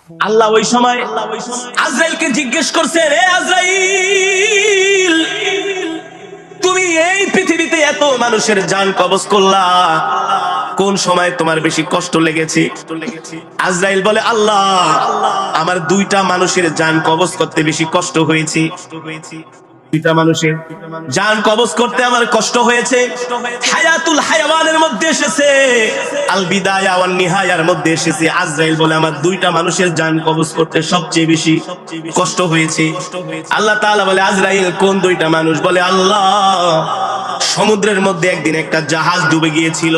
আল্লাহ ওই সময় আজরাইলকে জিজ্ঞেস করছে, রে আজরাইল, তুমি এই পৃথিবীতে এত মানুষের জান কবজ করলা, কোন সময় তোমার বেশি কষ্ট লেগেছে? আজরাইল বলে, আল্লাহ, আমার দুইটা মানুষের জান কবজ করতে বেশি কষ্ট হয়েছে। দুইটা মানুষের জান কবজ করতে আমার কষ্ট হয়েছে। হায়াতুল হায়াওয়ানের মধ্যে এসেছে, আল বিদায়া ওয়ান নিহায়ার মধ্যে এসেছে। আজরাইল বলে, আমার দুইটা মানুষের জান কবজ করতে সবচেয়ে বেশি কষ্ট হয়েছে। আল্লাহ তাআলা বলে, আজরাইল, কোন দুইটা মানুষ? বলে, আল্লাহ, সমুদ্রের মধ্যে একদিন একটা জাহাজ ডুবে গিয়েছিল।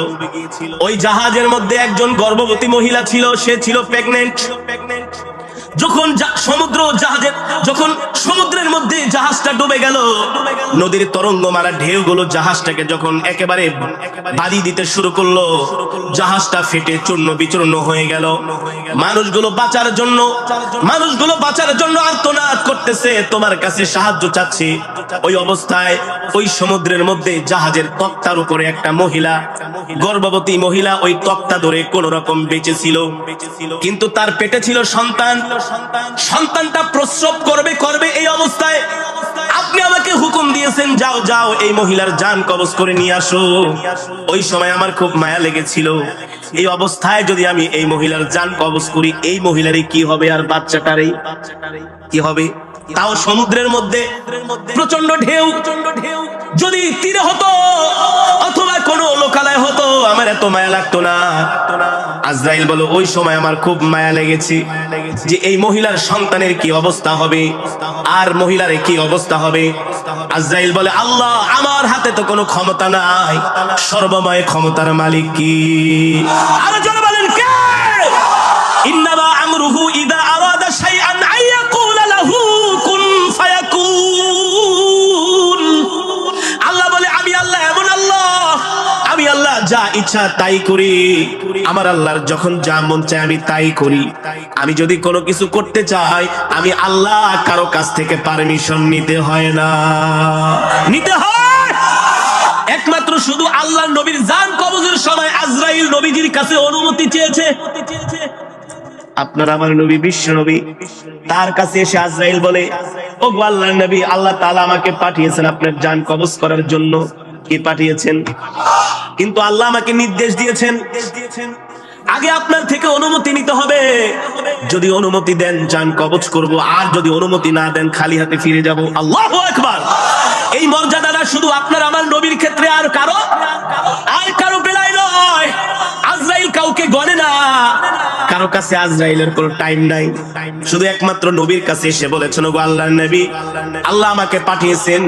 ওই জাহাজের মধ্যে একজন গর্ভবতী মহিলা ছিল, সে ছিল প্রেগন্যান্ট। যখন সমুদ্রের মধ্যে জাহাজটা ডুবে গেল, নদীর তরঙ্গ মারা ঢেউগুলো জাহাজটাকে যখন একেবারে বাড়ি দিতে শুরু করলো, জাহাজটা ফেটে চূর্ণ বিচূর্ণ হয়ে গেল। মানুষগুলো বাঁচার জন্য আর্তনাদ করতেছে, তোমার কাছে সাহায্য চাচ্ছে। ওই অবস্থায় ওই সমুদ্রের মধ্যে জাহাজের তক্তার উপরে একটা মহিলা, গর্ভবতী মহিলা, ওই তক্তা ধরে কোন রকম বেঁচে ছিল। কিন্তু তার পেটে ছিল সন্তান। সন্তানটা প্রসব করবে এই অবস্থায় আপনি আমাকে হুকুম দিয়েছেন, যাও যাও, এই মহিলার জান কবজ করে নিয়ে আসো। ওই সময় আমার খুব মায়া লেগেছিল, এই অবস্থায় যদি আমি এই মহিলার জান কবজ করি, এই মহিলারই কি হবে আর বাচ্চাটারই কি হবে? তাও সমুদ্রের মধ্যে প্রচন্ড ঢেউ। যদি তীরে হতো অথবা কোন লোকালয় হতো, আমার এত মায়া লাগতো না। আজরাইল বলো, ওই সময় আমার খুব মায়া লেগেছে যে এই মহিলার সন্তানের কি অবস্থা হবে আর মহিলার কি অবস্থা হবে। আজরাইল বলে, আল্লাহ, আমার হাতে তো কোনো ক্ষমতা নাই, সর্বময় ক্ষমতার মালিক কি? আরো জোরে বলেন, কে? ইন্নামা আমরুহু ইযা আরাদা শাইআন আইয়াকুলা লাহু কুন ফায়াকুন। আল্লাহ বলে, আমি আল্লাহ এমন আল্লাহ, আমি আল্লাহ যা ইচ্ছা তাই করি। আমার আল্লাহর যখন যা মন চায় আমি তাই করি। আমি যদি কোনো কিছু করতে চাই, আমি আল্লাহ কারো কাছ থেকে পারমিশন নিতে হয় না, নিতে হয় একমাত্র শুধু আল্লাহর নবীর জান কবজের সময় আজরাইল নবীজির কাছে অনুমতি চেয়েছে। আপনার আমার নবী, বিশ্ব নবী, তার কাছে এসে আজরাইল বলে, ও গো আল্লাহর নবী, আল্লাহ তাআলা আমাকে পাঠিয়েছেন আপনার জান কবজ করার জন্য। কি পাঠিয়েছেন? কিন্তু আল্লাহ আমাকে নির্দেশ দিয়েছেন, আগে আপনার থেকে অনুমতি নিতে হবে। যদি অনুমতি দেন জান কবজ করব, আর যদি অনুমতি না দেন খালি হাতে ফিরে যাব। আল্লাহু আকবার। এই মর্যাদাটা শুধু আপনার আমার নবীর ক্ষেত্রে, আর কারো বেলায় নয়। আজরাইল কাউকে গণে না, কারো কাছে আজরাইলের কোনো টাইম নাই। শুধু একমাত্র নবীর কাছে এসে বলেছেন, গো আল্লাহর নবী, আল্লাহ আমাকে পাঠিয়েছেন,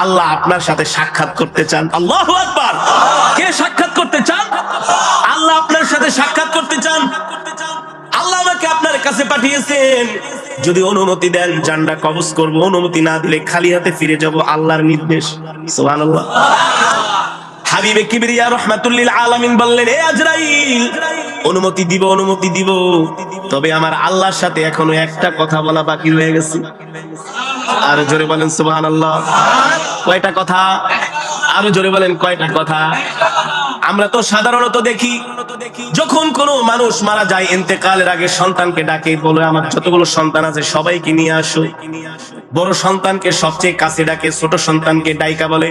আল্লাহ আপনার সাথে সাক্ষাৎ করতে চান। আল্লাহু আকবার। কে সাক্ষাৎ করতে চান? আল্লাহ আপনার সাথে সাক্ষাৎ করতে চান। আল্লাহ আমাকে আপনার কাছে পাঠিয়েছেন, যদি অনুমতি দেন জানটা কবজ করব, অনুমতি না দিলে খালি হাতে ফিরে যাব। আল্লাহর নির্দেশ। সুবহানাল্লাহ। হাবিবে কিবরিয়া রাহমাতুল লিল আলামিন বললেন, হে আজরাইল, অনুমতি দিব, তবে আমার আল্লাহর সাথে এখনো একটা কথা বলা বাকি রয়ে গেছে। আর জোরে বলেন সুবহানাল্লাহ। কয়টা কথা? আরো জোরে বলেন, কয়টা কথা? আমরা তো সাধারণত দেখি, যখন কোনো মানুষ মারা যায়, ইন্তেকালের আগে সন্তানকে ডাকে, বলে, আমার যতগুলো সন্তান আছে সবাইকে নিয়ে আসো। বড় সন্তানকে সবচেয়ে কাছে ডাকে, ছোট সন্তানকে ডাইকা বলে,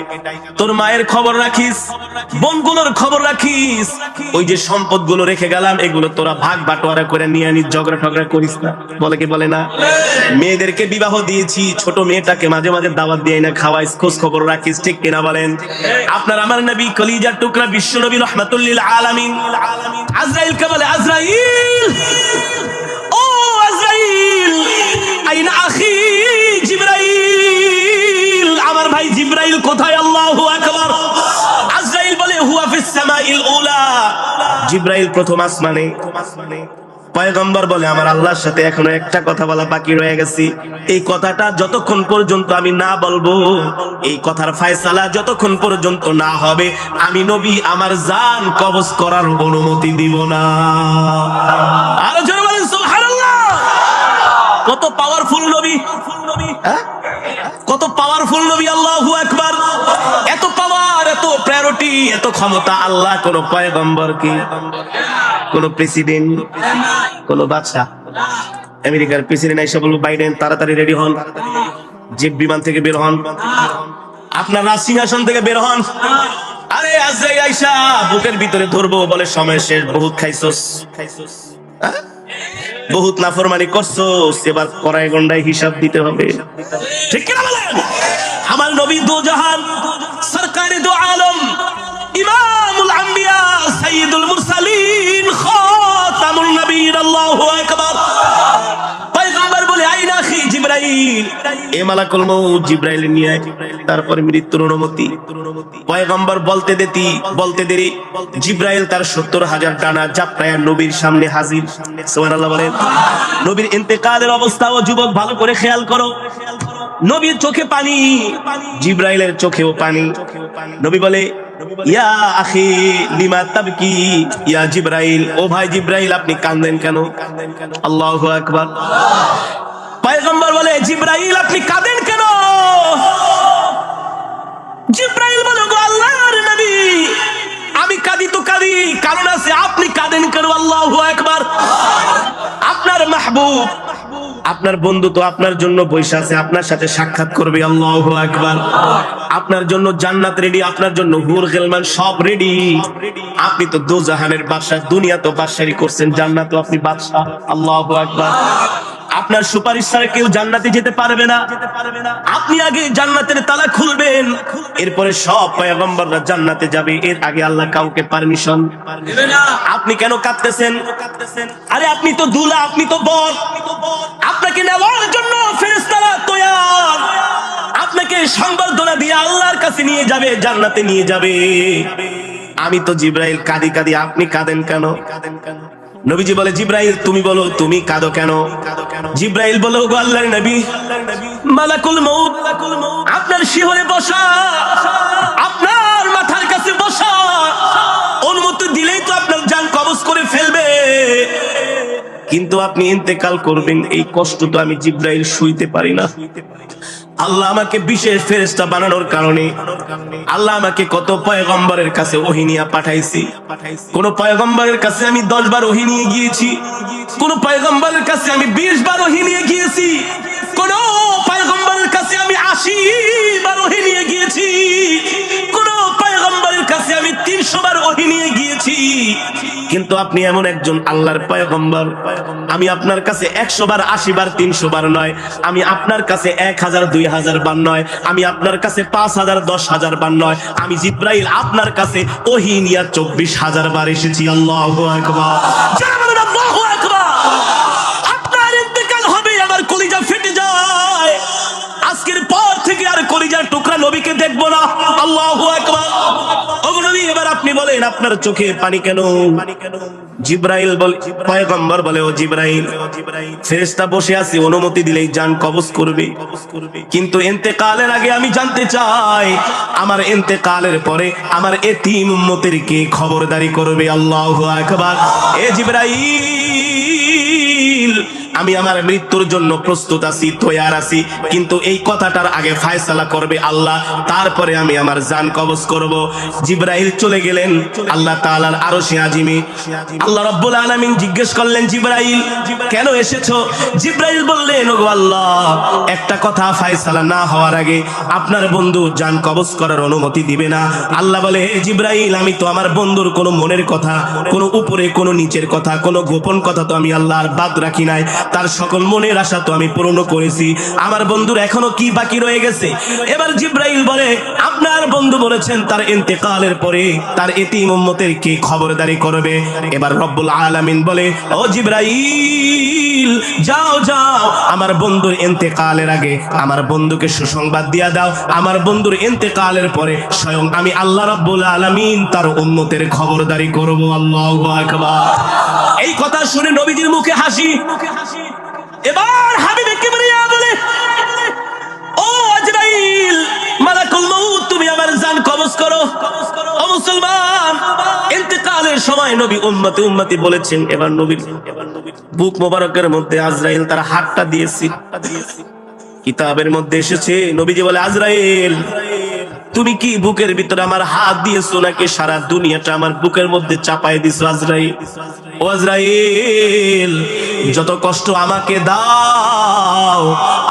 তোর মায়ের খবর রাখিস, বোনগুলোর খবর রাখিস, ওই যে সম্পদগুলো রেখে গেলাম, এগুলো তোরা ভাগ বাটোয়ারা করে নিয়ে আনিস, ঝগড়া টগড়া করিস না। বলে কি বলে না? মেয়েদেরকে বিবাহ দিয়েছি, ছোট মেয়েটাকে মাঝে মাঝে দাওয়াত দিয়ে না খাওয়াইস, খোঁজ খবর রাখিস, ঠিক কিনা বলেন? আপনার আমার নবী, কলিজার টুকরা, বিশ্ব নবী রাহমাতুল লিল আলামিন, আজরাইলকে বলে, আজরাইল, ও আজরাইল, আইনা আখি জিবরাইল, আমার ভাই জিবরাইল কোথায়? আল্লাহু আকবার। আজরাইল বলে, হুয়া ফিস সামাইল উলা, জিবরাইল প্রথম আসমানে। পয়গম্বর বলে, আমার আল্লাহর সাথে এখনো একটা কথা বলা বাকি রয়ে গেছে। এই কথাটা যতক্ষণ পর্যন্ত আমি না বলবো, এই কথার ফয়সালা যতক্ষণ পর্যন্ত না হবে, আমি নবী আমার জান কবজ করার অনুমতি দিব না। আরো জোরে বলেন সুবহানাল্লাহ। কত পাওয়ারফুল নবী, কত পাওয়ারফুল নবী। আল্লাহু আকবার। এত পাওয়ার, এত প্রায়োরিটি, এত ক্ষমতা আল্লাহ কোন পয়গম্বরকে, কোন প্রেসিডেন্ট, কোন বাদশা আমেরিকার প্রেসিডেন্ট আইসা বলবো বাইডেন তাড়াতাড়ি রেডি হন, যে বিমান থেকে বের হন, আপনার রাজ সিংহাসন থেকে বের হন। আরে আজরাইল আইসা বুকের ভিতরে ধরবো, বলে সময় শেষ, বহুত খাইছস, বহুত নাফরমানি করছস, এবার কড়াই গন্ডায় হিসাব দিতে হবে। ঠিক কিনা বলেন? আমার নবী দো জাহান সরকারে দো আলম ইমামুল আম্বিয়া সাইয়্যিদুল মুরসালিন খাতামুন নবীয়্যিন, আল্লাহু আকবার। পয়গম্বর বলে আইনা আখি জিবরাইল, এ মালাকুল মউত জিবরাইল নিয়ে আয়, তারপরে মৃত্যুর অনুমতি। পয়গম্বর বলতে দেরি জিবরাইল তার 70,000 ডানা জাপটায়া নবীর সামনে হাজির। সুবহানাল্লাহ বলেন। নবীর ইন্তেকালের অবস্থাও যুবক ভালো করে খেয়াল করো। নবীর চোখে পানি, জিবরাইলের চোখেও পানি। নবী বলে ইয়া আখি লিমা তাবকি ইয়া জিবরাইল, ও ভাই জিবরাইল আপনি কাঁদেন কেন? আল্লাহু আকবার। পয়গম্বর বলে জিবরাইল আপনি কাঁদেন কেন? জিবরাইল বলে গো আল্লাহর নবী আমি কাঁদি তো কাঁদি, কারণ আছে, আপনি কাঁদেন কেন? আল্লাহু আকবার। আপনার মাহবুব, আপনার বন্ধু তো আপনার জন্য বসে আছে, আপনার সাথে সাক্ষাৎ করবে। আল্লাহু আকবার। আপনার জন্য জান্নাত রেডি, আপনার জন্য হুর গিলমান সব রেডি। আপনি তো দোজাহানের বাদশা, দুনিয়া তো বাদশাহী করছেন, জান্নাত আপনি বাদশা। আল্লাহু আকবার। আপনার সুপারিশ ছাড়া কেউ জান্নাতে যেতে পারবে না। আপনি আগে জান্নাতের তালা খুলবেন, এরপরে সব পয়গম্বররা জান্নাতে যাবে, এর আগে আল্লাহ কাউকে পারমিশন দেবে না। আপনি কেন কাঁদতেছেন? আরে আপনি তো দুলা, আপনি তো বর, আপনাকে নেওয়ার জন্য ফেরেশতারা তৈয়ার, আপনাকে সংবর্ধনা দিয়ে আল্লাহর কাছে নিয়ে যাবে, জান্নাতে নিয়ে যাবে। আমি তো জিবরাইল কাঁদি কাঁদি, আপনি কাঁদেন কেন? নবীজি বলে জিবরাইল তুমি বলো, তুমি কাঁদো কেন? জিবরাইল বলো গো আল্লাহর নবী মালাকুল মউত আপনার শিহরে বসা, আপনার মাথার কাছে বসা, অনুমতি দিলেই তো আপনার জান কবজ করে ফেলবে, কিন্তু আপনি ইন্তেকাল করবেন, এই কষ্ট তো আমি জিবরাইল সইতে পারি না। আল্লাহ আমাকে বিশেষ ফেরেশতা বানানোর কারণে আল্লাহ আমাকে কত পয়গম্বরের কাছে ওহী নিয়ে পাঠাইছি। কোন পয়গম্বরের কাছে আমি 10 বার ওহী নিয়ে গিয়েছি, কোন পয়গম্বরের কাছে আমি 20 বার ওহী নিয়ে গিয়েছি, কোন পয়গম্বরের কাছে আমি 80 বার ওহী নিয়ে গিয়েছি, কোন পয়গম্বরের কাছে আমি 300 বার ওহী নিয়ে গিয়েছি। কিন্তু আপনি এমন একজন আল্লাহর পয়গম্বর, আমি আপনার কাছে 100 বার 80 বার 300 বার নয়, আমি আপনার কাছে 1000 2000 বার নয়, আমি আপনার কাছে 5000 10000 বার নয়, আমি জিবরাইল আপনার কাছে ওহী নিয়ে 24000 বার এসেছি। আল্লাহু আকবার। আল্লাহু আকবার। আপনার ইন্তেকাল হবে, আমার কলিজা ফেটে যায়, আজকের পর থেকে আর কলিজার টুকরা নবীকে দেখব না। আল্লাহু আকবার। ওগো নবী এবার আপনি বলেন আপনার চোখে পানি কেন? জিবরাইল বলে, পয়গম্বর বলে ও জিবরাইল ফেরেশতা বসে আছে, অনুমতি দিলেই জান কবজ করবে, কিন্তু ইন্তেকালের আগে আমি জানতে চাই আমার ইন্তেকালের পরে আমার এতিম উম্মতেরকে খবরদারি করবে। আল্লাহু আকবার। এ জিবরাইল আমি আমার মৃত্যুর জন্য প্রস্তুত আছি, তৈয়ার আছি, কিন্তু এই কথাটার আগে ফয়সালা করবে আল্লাহ, তারপরে আমি আমার জান কবজ করব। জিবরাইল চলে গেলেন আল্লাহ তাআলার আরশে আজিমে। আল্লাহ রাব্বুল আলামিন জিজ্ঞেস করলেন জিবরাইল কেন এসেছো? জিবরাইল বললেন ওগো আল্লাহ একটা কথা ফয়সালা না হওয়ার আগে আপনার বন্ধু জান কবজ করার অনুমতি দিবে না। আল্লাহ বলে হে জিবরাইল আমি তো আমার বন্ধুর কোনো মনের কথা, কোনো উপরে কোনো নিচের কথা, কোনো গোপন কথা তো আমি আল্লাহর বাদ রাখি নাই, তার সকল মনের আশা তো আমি পূরণ করেছি, আমার বন্ধুর এখনো কি বাকি রয়ে গেছে? এবার জিবরাইল বলে আপনার বন্ধু বলেছেন তার ইন্তেকালের পরে তার এতিম উম্মতের কে খবরদারি করবে। এবার রব্বুল আলামিন বলে ও জিবরাইল যাও যাও আমার বন্ধুর ইন্তেকালের আগে আমার বন্ধুকে সুসংবাদ দিয়া দাও, আমার বন্ধুর ইন্তেকালের পরে স্বয়ং আমি আল্লাহ রাব্বুল আলামিন তার উম্মতের খবরদারি করব। আল্লাহু আকবার। এই কথা শুনে নবীজির মুখে হাসি। এবার হাবিবে কিবরিয়া বলে ও আজরাইল মালাকুল মউত তুমি আমার জান কবজ করো। ও মুসলমান ইন্তেকালের সময় নবী উম্মতি উম্মতি বলেছেন, এবার নবীর বুক মোবারকের মধ্যে আজরাইল তার হাতটা দিয়েছে। কিতাবের মধ্যে এসেছে নবীজি বলে আজরাইল তুমি কি বুকের ভিতরে আমার হাত দিয়েছো নাকি সারা দুনিয়াটা আমার বুকের মধ্যে চাপায় দিছো আজরাইল? ও আজরাইল, যত কষ্ট আমাকে দাও,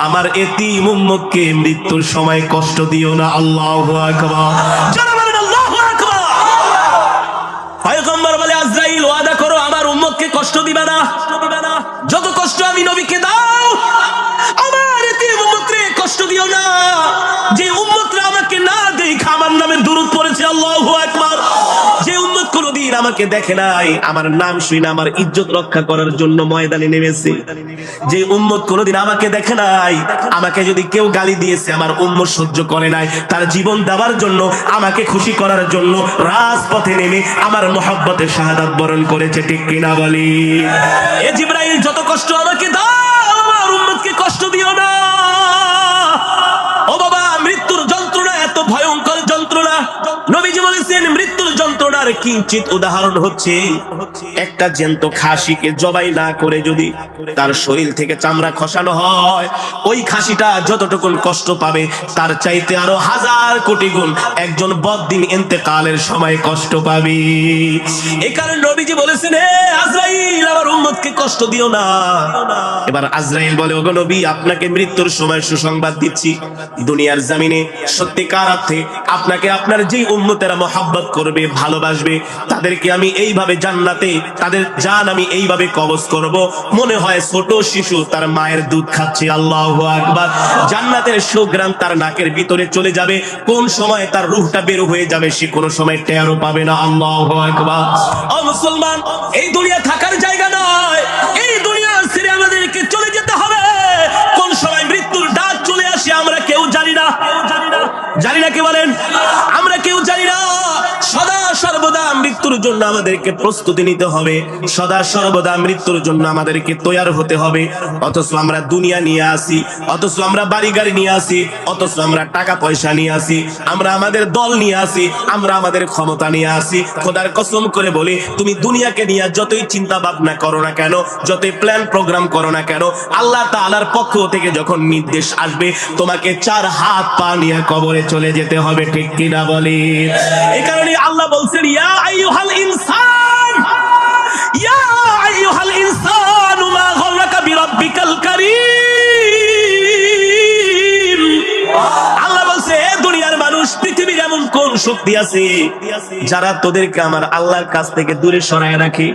আমার এতিম উম্মতকে মৃত্যুর সময় কষ্ট দিও না। আল্লাহু আকবার। যারা বলেন আল্লাহু আকবার। পয়গম্বর বলে, আজরাইল ওয়াদা করো আমার উম্মতকে কষ্ট দিবা না। যত কষ্ট আমি নবীকে দাও, আমার এতিম উম্মতকে কষ্ট দিও না। যে উম্মতরা আমাকে না দেখে আমার নামে দুরূদ পড়েছে, আল্লাহু আকবার, যে উম্মত কোনদিন আমাকে দেখে নাই, আমার নাম শুনে আমার ইজ্জত রক্ষা করার জন্য ময়দানে নেমেছে, যে উম্মত কোনদিন আমাকে দেখে নাই, আমাকে যদি কেউ গালি দিয়েছে আমার উম্মত সহ্য করে নাই, তার জীবন দেওয়ার জন্য, আমাকে খুশি করার জন্য রাজপথে নেমে আমার মহব্বতে শাহাদাত বরণ করেছে, ঠিক কিনা বলি? এ জিবরাইল, যত কষ্ট আমাকে দাও, আমার উম্মতকে কষ্ট দিও না। ও বাবা, মৃত্যুর যন্ত্রণা এত ভয়ঙ্কর যন্ত্রণা। নবীজি বলেছেন মৃত্যুর যন্ত্রণার কিঞ্চিত উদাহরণ হচ্ছে একটা জ্যান্ত খাসিকে জবাই না করে যদি তার শরীর থেকে চামড়া খসানো হয়, ওই খাসিটা যতটুকুন কষ্ট পাবে তার চাইতে আরো 1000 কোটি গুণ একজন বদ্দিন ইন্তেকালের সময় কষ্ট পাবে। এই কারণে নবীজি বলেছেন, হে আজরাইল, আমার উম্মতকে কষ্ট দিও না। এবার আজরাইল বলে, ওগো নবী, আপনাকে মৃত্যুর সময় সুসংবাদ দিচ্ছি, দুনিয়ার জমিনে সত্যিকার অর্থে আপনাকে আপনার যে উম্মতেরা মহব্বত করবে, ভালোবাসবে, তাদেরকে আমি এইভাবে জান্নাতে তাদের জান আমি এইভাবে কবজ করব, মনে হয় ছোট শিশু তার মায়ের দুধ খাচ্ছে। আল্লাহু আকবার। জান্নাতের সুঘ্রাণ তার নাকের ভিতরে চলে যাবে, কোন সময় তার রূহটা বের হয়ে যাবে সে কোনো সময় টেরও পাবে না। আল্লাহু আকবার। ও মুসলমান, এই দুনিয়া থাকার জায়গা নয়, এই দুনিয়া ছেড়ে আমাদেরকে চলে যেতে হবে। কোন সময় মৃত্যুর ডাক চলে আসে আমরা কেউ জানি না। জানি না, কে বলেন? আমরা কেউ জানি না। সদা সর্বদা মৃত্যুর জন্য আমাদেরকে প্রস্তুতি নিতে হবে, সদা সর্বদা মৃত্যুর জন্য আমাদেরকে তৈয়ার হতে হবে। অথচ আমরা দুনিয়া নিয়ে আসি, অথচ আমরা বাড়ি গাড়ি নিয়ে আসি, অথচ আমরা টাকা পয়সা নিয়ে আসি, আমরা আমাদের দল নিয়ে আসি, আমরা আমাদের ক্ষমতা নিয়ে আসি। খোদার কসম করে বলি, তুমি দুনিয়াকে নিয়ে যতই চিন্তা ভাবনা করো না কেন, যতই প্ল্যান প্রোগ্রাম করো না কেন, আল্লাহ তাআলার পক্ষ থেকে যখন নির্দেশ আসবে, তোমাকে 4 হাত পা নিয়ে কবরে চলে যেতে হবে, ঠিক কিনা বলি? এই কারণে আল্লাহ বলছেন, ইয়া আইয়ুহাল ইনসান, ইয়া আইয়ুহাল ইনসানু মা গররাকা বিরাব্বিকাল কারীম। আল্লাহ বলছে, হে দুনিয়ার মানুষ, পৃথিবীর এমন কোন শক্তি আছে যারা তোদেরকে আমার আল্লাহর কাছ থেকে দূরে সরায় রাখে?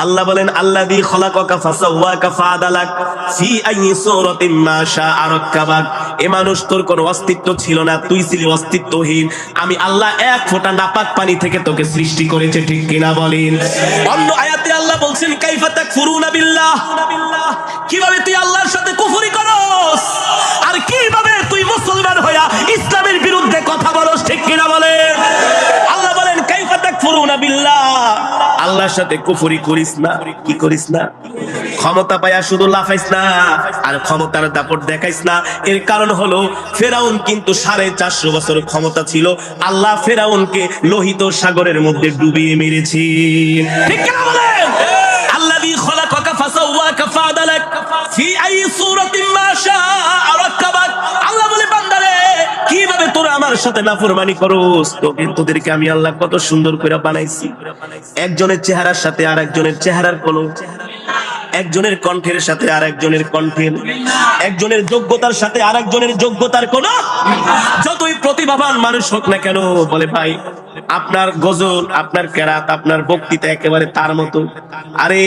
আল্লাহ বলেন, আল্লাযী খলাকাকা ফাসাওয়াকা ফাআদালাক ফি আইয়ি সূরাতিন মা শাআ রাক্কাবাক। এ মানুষ, তোর কোনো অস্তিত্ব ছিল না, তুই ছিলি অস্তিত্বহীন। আমি আল্লাহ এক ফোঁটা নাপাক পানি থেকে তোকে সৃষ্টি করেছে, ঠিক কিনা বলেন? অন্য আয়াতে আল্লাহ বলছেন, কাইফা তাকফুরুনা বিল্লাহ, কিভাবে তুই আল্লাহর সাথে কুফরি করস, আর কিভাবে তুই মুসলমান হইয়া ইসলামের বিরুদ্ধে কথা বলস, ঠিক কিনা বলেন? আল্লাহ বলেন, কাইফা তাকফুরুনা বিল্লাহ, আল্লাহর সাথে কুফরি করিস না। কি করিস না? ক্ষমতা পায়া শুধু লাফাইস না, আর ক্ষমতার দাপট দেখাইস না। এর কারণ হলো, ফেরাউন কিন্তু 450 বছর ক্ষমতা ছিল, আল্লাহ ফেরাউনকে লোহিত সাগরের মধ্যে ডুবিয়ে মেরেছে, ঠিক কিনা বলেন? আল্লাযী খলাকাকা ফাসাওয়াকা ফাআদালাক ফি আইয়ি সূরাতিন মা শাআ রাক্কাবাক। আল্লাহ বলে, বান্দারে, কিভাবে তোরা আমার সাথে নাফরমানি করস? তোদেরকে আমি আল্লাহ কত সুন্দর করে বানাইছি। একজনের চেহারার সাথে আর একজনের চেহারার কোনো, একজনের কণ্ঠের সাথে আর একজনের কণ্ঠের, একজনের যোগ্যতার সাথে আর একজনের যোগ্যতার কোন। যতই প্রতিভাবান মানুষ হোক না কেন, বলে ভাই আপনার গজল, আপনার কেরাত, আপনার বক্তৃতা একেবারে তার মতো। আরে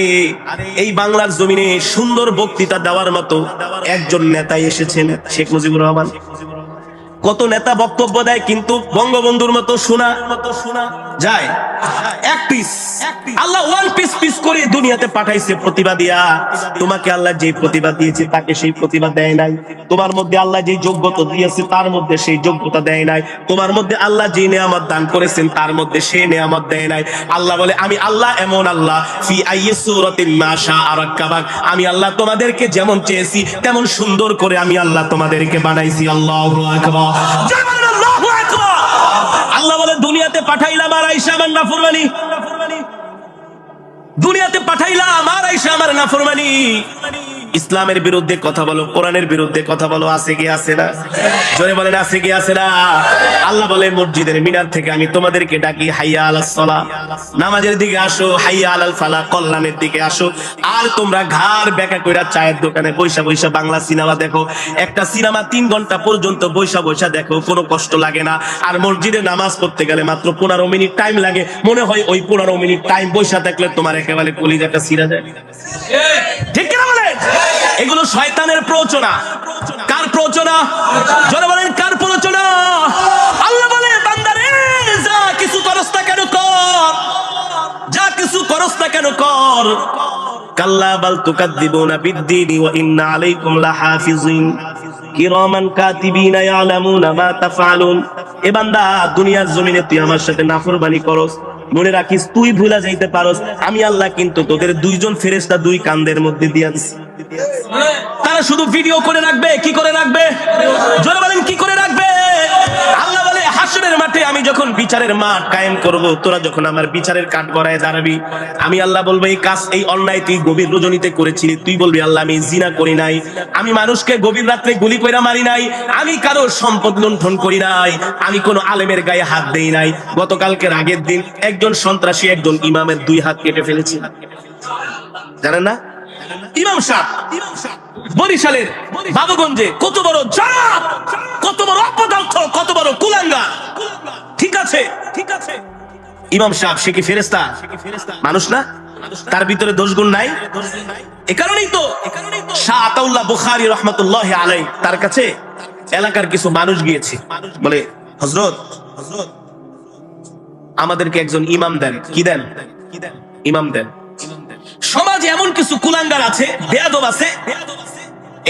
এই বাংলার জমিনে সুন্দর বক্তৃতা দেওয়ার মতো একজন নেতাই এসেছেন, শেখ মুজিবুর রহমান। কত নেতা বক্তব্য দেয়, কিন্তু বঙ্গবন্ধুর মতো শোনা যায় এক পিস। আল্লাহ ওয়ান পিস করে দুনিয়াতে পাঠাইছে প্রতিভা দিয়া। তোমাকে আল্লাহ যে প্রতিভা দিয়েছে তাকে সেই প্রতিভা দেয় নাই। তোমার মধ্যে আল্লাহ যে যোগ্যতা দিয়েছে তার মধ্যে সেই যোগ্যতা দেয় নাই। তোমার মধ্যে আল্লাহ যে নেয়ামত দান করেছেন তার মধ্যে সেই নেয়ামত দেয় নাই। আল্লাহ বলে, আমি আল্লাহ এমন আল্লাহ, ফি আইয়ি সূরাতিন মা শাআ রাক্কাবাক, আমি আল্লাহ তোমাদেরকে যেমন চেয়েছি তেমন সুন্দর করে আমি আল্লাহ তোমাদেরকে বানাইছি। আল্লাহু আকবার। আল্লাহু আকবার। আল্লাহ বলে, দুনিয়াতে পাঠাইলাম আর আইসা আমার নাফরমানি, দুনিয়াতে পাঠাইলাম আর আইসা আমার নাফরমানি। ইসলামের বিরুদ্ধে কথা বলো, কোরআনের বিরুদ্ধে কথা বলো, আছে কি আছে না? জোরে বলেন আছে কি আছে না? আল্লাহ বলে মসজিদের মিনার থেকে আমি তোমাদেরকে ডাকি, হাইয়া আলাস সালাহ, নামাজের দিকে আসো, হাইয়া আলাল ফালাহ, কল্যাণের দিকে আসো। আর তোমরা ঘাড় বেঁকা কইরা চায়ের দোকানে বৈশা বৈশা বাংলা সিনেমা দেখো। একটা সিনেমা 3 ঘন্টা পর্যন্ত বৈশা বৈশা দেখো, কোনো কষ্ট লাগে না। আর মসজিদে নামাজ পড়তে গেলে মাত্র 15 মিনিট টাইম লাগে। মনে হয় ওই 15 মিনিট টাইম বৈশা দেখলে তোমার একেবারে কলিজাটা ছিঁড়া যায়। ঠিক কিনা বলেন? এগুলো শয়তানের প্ররোচনা। কার প্ররোচনা? জোরে বলেন কার প্ররোচনা? আল্লাহ বলে বান্দারে যা কিছু করস না কেন কর, যা কিছু করস না কেন কর। কাল্লা বাল তুকাদ্দিবুনা বিদ্দীনি ওয়া ইন্না আলাইকুম লাহাফিজিন কিরামান কাতিবিনা ইয়ালামুনা মা তাফআলুন। এ বান্দা, দুনিয়ার জমিনে তুই আমার সাথে নাফরমানি করস, মনে রাখিস তুই ভুলা যাইতে পারস, আমি আল্লাহ কিন্তু তোদের 2 জন ফেরেশতা 2 কাঁধের মধ্যে দিয়ে দিছি। তারা শুধু ভিডিও করে রাখবে। কি করে রাখবে? জোরে বলেন কি করে রাখবে? আল্লাহ বলে হাসরের মাঠে আমি যখন বিচারের মাঠ কায়েম করব, তোরা যখন আমার বিচারের কাঠগড়ায় দাঁড়াবি, আমি আল্লাহ বলবো এই কাজ, এই অন্যায় তুই গভীর রজনীতে করেছিলি। তুই বলবি আল্লাহ আমি জিনা করি নাই, আমি মানুষকে গভীর রাত্রে গুলি কইরা মারি নাই, আমি কারো সম্পদ লুণ্ঠন করি নাই, আমি কোন আলেমের গায়ে হাত দেই নাই। গতকালকের আগের দিন একজন সন্ত্রাসী একজন ইমামের 2 হাত কেটে ফেলেছে, জানেন না? ইমাম সাহেব বরিশালের বাবুগঞ্জে কত বড় জাত, কত বড় অপদার্থ, কত বড় কুলাঙ্গার। ঠিক আছে, ঠিক আছে, ইমাম সাহেব সে কি ফেরেশতা? মানুষ না? তার ভিতরে দোষগুণ নাই? এ কারণেই তো শাহ আতাউল্লাহ বুখারী রাহমাতুল্লাহি আলাইহি তার কাছে এলাকার কিছু মানুষ গিয়েছে, বলে হযরত আমাদেরকে একজন ইমাম দেন। কি দেন? ইমাম দেন। সমাজে এমন কিছু কুলাঙ্গার আছে, বেয়াদব আছে,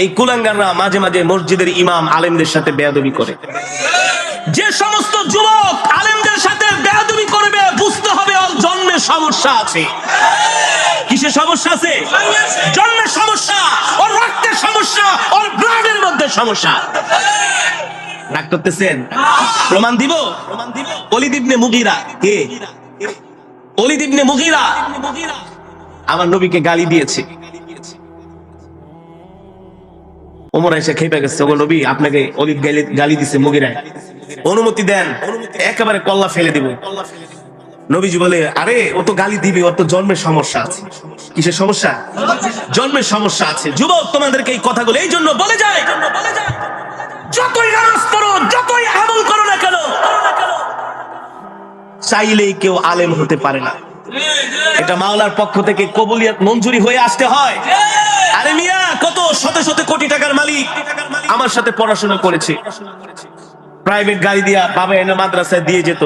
এই কুলাঙ্গাররা মাঝে মাঝে মসজিদের ইমাম আলেমদের সাথে বেয়াদবি করে। যে সমস্ত যুবক আলেমদের সাথে বেয়াদবি করবে, বুঝতে হবে ওর জন্মের সমস্যা আছে। কিসের সমস্যা আছে? জন্মের সমস্যা, ওর রক্তের সমস্যা, ওর ব্লাডের মধ্যে সমস্যা। রাগ করতেছেন? প্রমাণ দিব। ওলীদ ইবনে মুগীরা কে? ওলীদ ইবনে মুগীরা আমার নবীকে গালি দিয়েছে। ওমর এসে খেপে গেছে, ওগো নবী আপনাকে ওলীদ গালি দিছে মুগীরায়, অনুমতি দেন, একেবারে কল্লা ফেলে দিব। নবীজি বলে আরে ও তো গালি দিবে, ওর তো জন্মের সমস্যা আছে। কিসের সমস্যা? জন্মের সমস্যা আছে। যুবক তোমাদেরকে এই কথাগুলো এই জন্য বলে যায়, যতই নামাজ পড়ো, যতই আমল করো না কেন, চাইলেই কেউ আলেম হতে পারে না। এটা মাওলার পক্ষ থেকে কবুলিয়ত মঞ্জুরি হয়ে আসতে হয়। আরে মিয়া, কত শত শত কোটি টাকার মালিক আমার সাথে পড়াশোনা করেছে, প্রাইভেট গাড়ি দিয়া বাবা এনে মাদ্রাসায় দিয়ে যেত।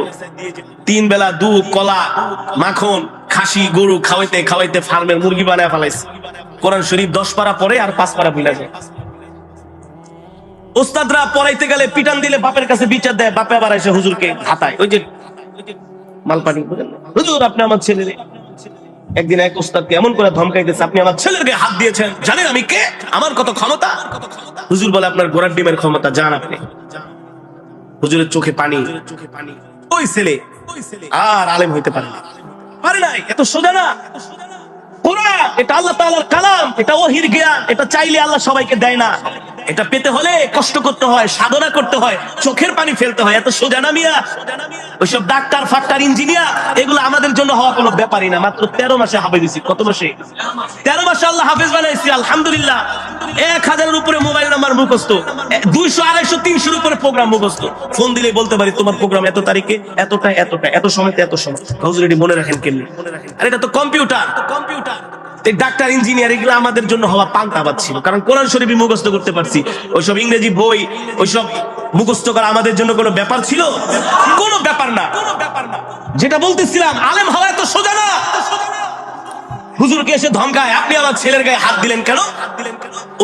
3 বেলা দুধ, কলা, মাখন, খাসি, গরু খাওয়াইতে খাওয়াইতে ফার্মের মুরগি বানায় ফেলাইছে। কোরআন শরীফ 10 পারা পড়ে আর 5 পারা ভুলে যায়। ওস্তাদরা পড়াইতে গেলে পিটান দিলে বাপের কাছে বিচার দেয়, বাপে আবার এসে হুজুরকে হাতায়। ওই যে মালপানি, হুজুর আপনি আমার ছেলেরে। একদিন এক ওস্তাদকে এমন করে ধমকাইতেছে, আপনি আমার ছেলের গায়ে হাত দিয়েছেন, জানেন আমি কে, আমার কত ক্ষমতা? হুজুর বলে আপনার ঘোড়ার ডিমের ক্ষমতা, জান আপনি। হুজুরের চোখে পানি। ওই ছেলে আর আলেম হইতে পারে না, পারে নাই। এত সোজা না। কোরআন এটা আল্লাহ তাআলার কালাম, এটা ওহীর জ্ঞান, এটা চাইলে আল্লাহ সবাইকে দেয় না। এটা পেতে হলে কষ্ট করতে হয়, সাধনা করতে হয়, চোখের পানি ফেলতে হয়। এত সোজা না মিয়া। ওইসব ডাক্তার, ফাক্তার, ইঞ্জিনিয়ার এগুলো আমাদের জন্য হওয়া কোনো ব্যাপারই না। মাত্র 13 মাসে হাফেজ হইছি। কত মাসে? 13 মাসে আল্লাহ হাফেজ বানাইছি, আলহামদুলিল্লাহ। 1000-এর উপরে মোবাইল নাম্বার মুখস্থ, 200, 250, 300-এর উপরে প্রোগ্রাম মুখস্থ। ফোন দিলে বলতে পারি তোমার প্রোগ্রাম এত তারিখে, এতটা এতটা, এত সময়তে এত সময়। হুজুর এটি মনে রাখেন কেন? আর এটা তো কম্পিউটার। ডাক্তার, ইঞ্জিনিয়ার এগুলো আমাদের জন্য হওয়া পান্তাবাদ ছিল, কারণ কোরআন শরীফই মুখস্থ করতে পারছি। ওইসব ইংরেজি বই, ওইসব মুখস্থ করা আমাদের জন্য কোনো ব্যাপার ছিল? কোনো ব্যাপার না। যেটা বলতেছিলাম, আলেম হওয়া এত সোজা না। হুজুরকে এসে ধমকায়, আপনি আমার ছেলের গায়ে হাত দিলেন কেন?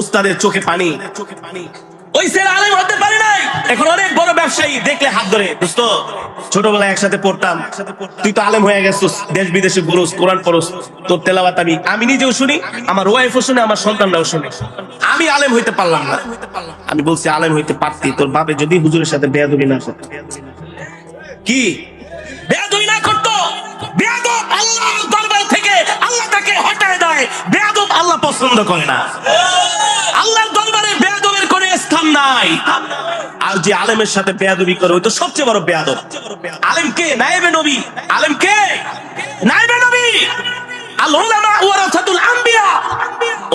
উস্তাদের চোখে পানি। ওই ছেলে আলেম হতে পারে নাই, এখন অনেক বড় ব্যবসায়ী, দেখলে হাত ধরে, দোস্ত ছোটবেলায় একসাথে পড়তাম, তুই তো আলেম হয়ে গেছিস, দেশ বিদেশে ঘুরোস, কোরআন পড়োস, তোর তেলাওয়াত আমি নিজেও শুনি, আমার ওয়াইফও শুনে, আমার সন্তানরাও শুনে। আমি আলেম হইতে পারলাম না। আমি বলছি আলেম হইতে পারতি, তোর বাপে যদি হুজুরের সাথে বেয়াদবি না করতো। কি বেয়াদবি না করতো? বেয়াদব আল্লাহর দরবার থেকে আল্লাহ তাকে হটায় দেয়। বেয়াদব আল্লাহ পছন্দ করে না। আল্লাহর দরবারে বেয়াদবের কোনো স্থান নাই। আর যে আলেমের সাথে বেয়াদবি করে ওই তো সবচেয়ে বড় বেয়াদব। আলেম কে? নায়েবে নবী। আলেম কে? নায়েবে নবী। আল উলামা ওয়ারাসাতুল আম্বিয়া।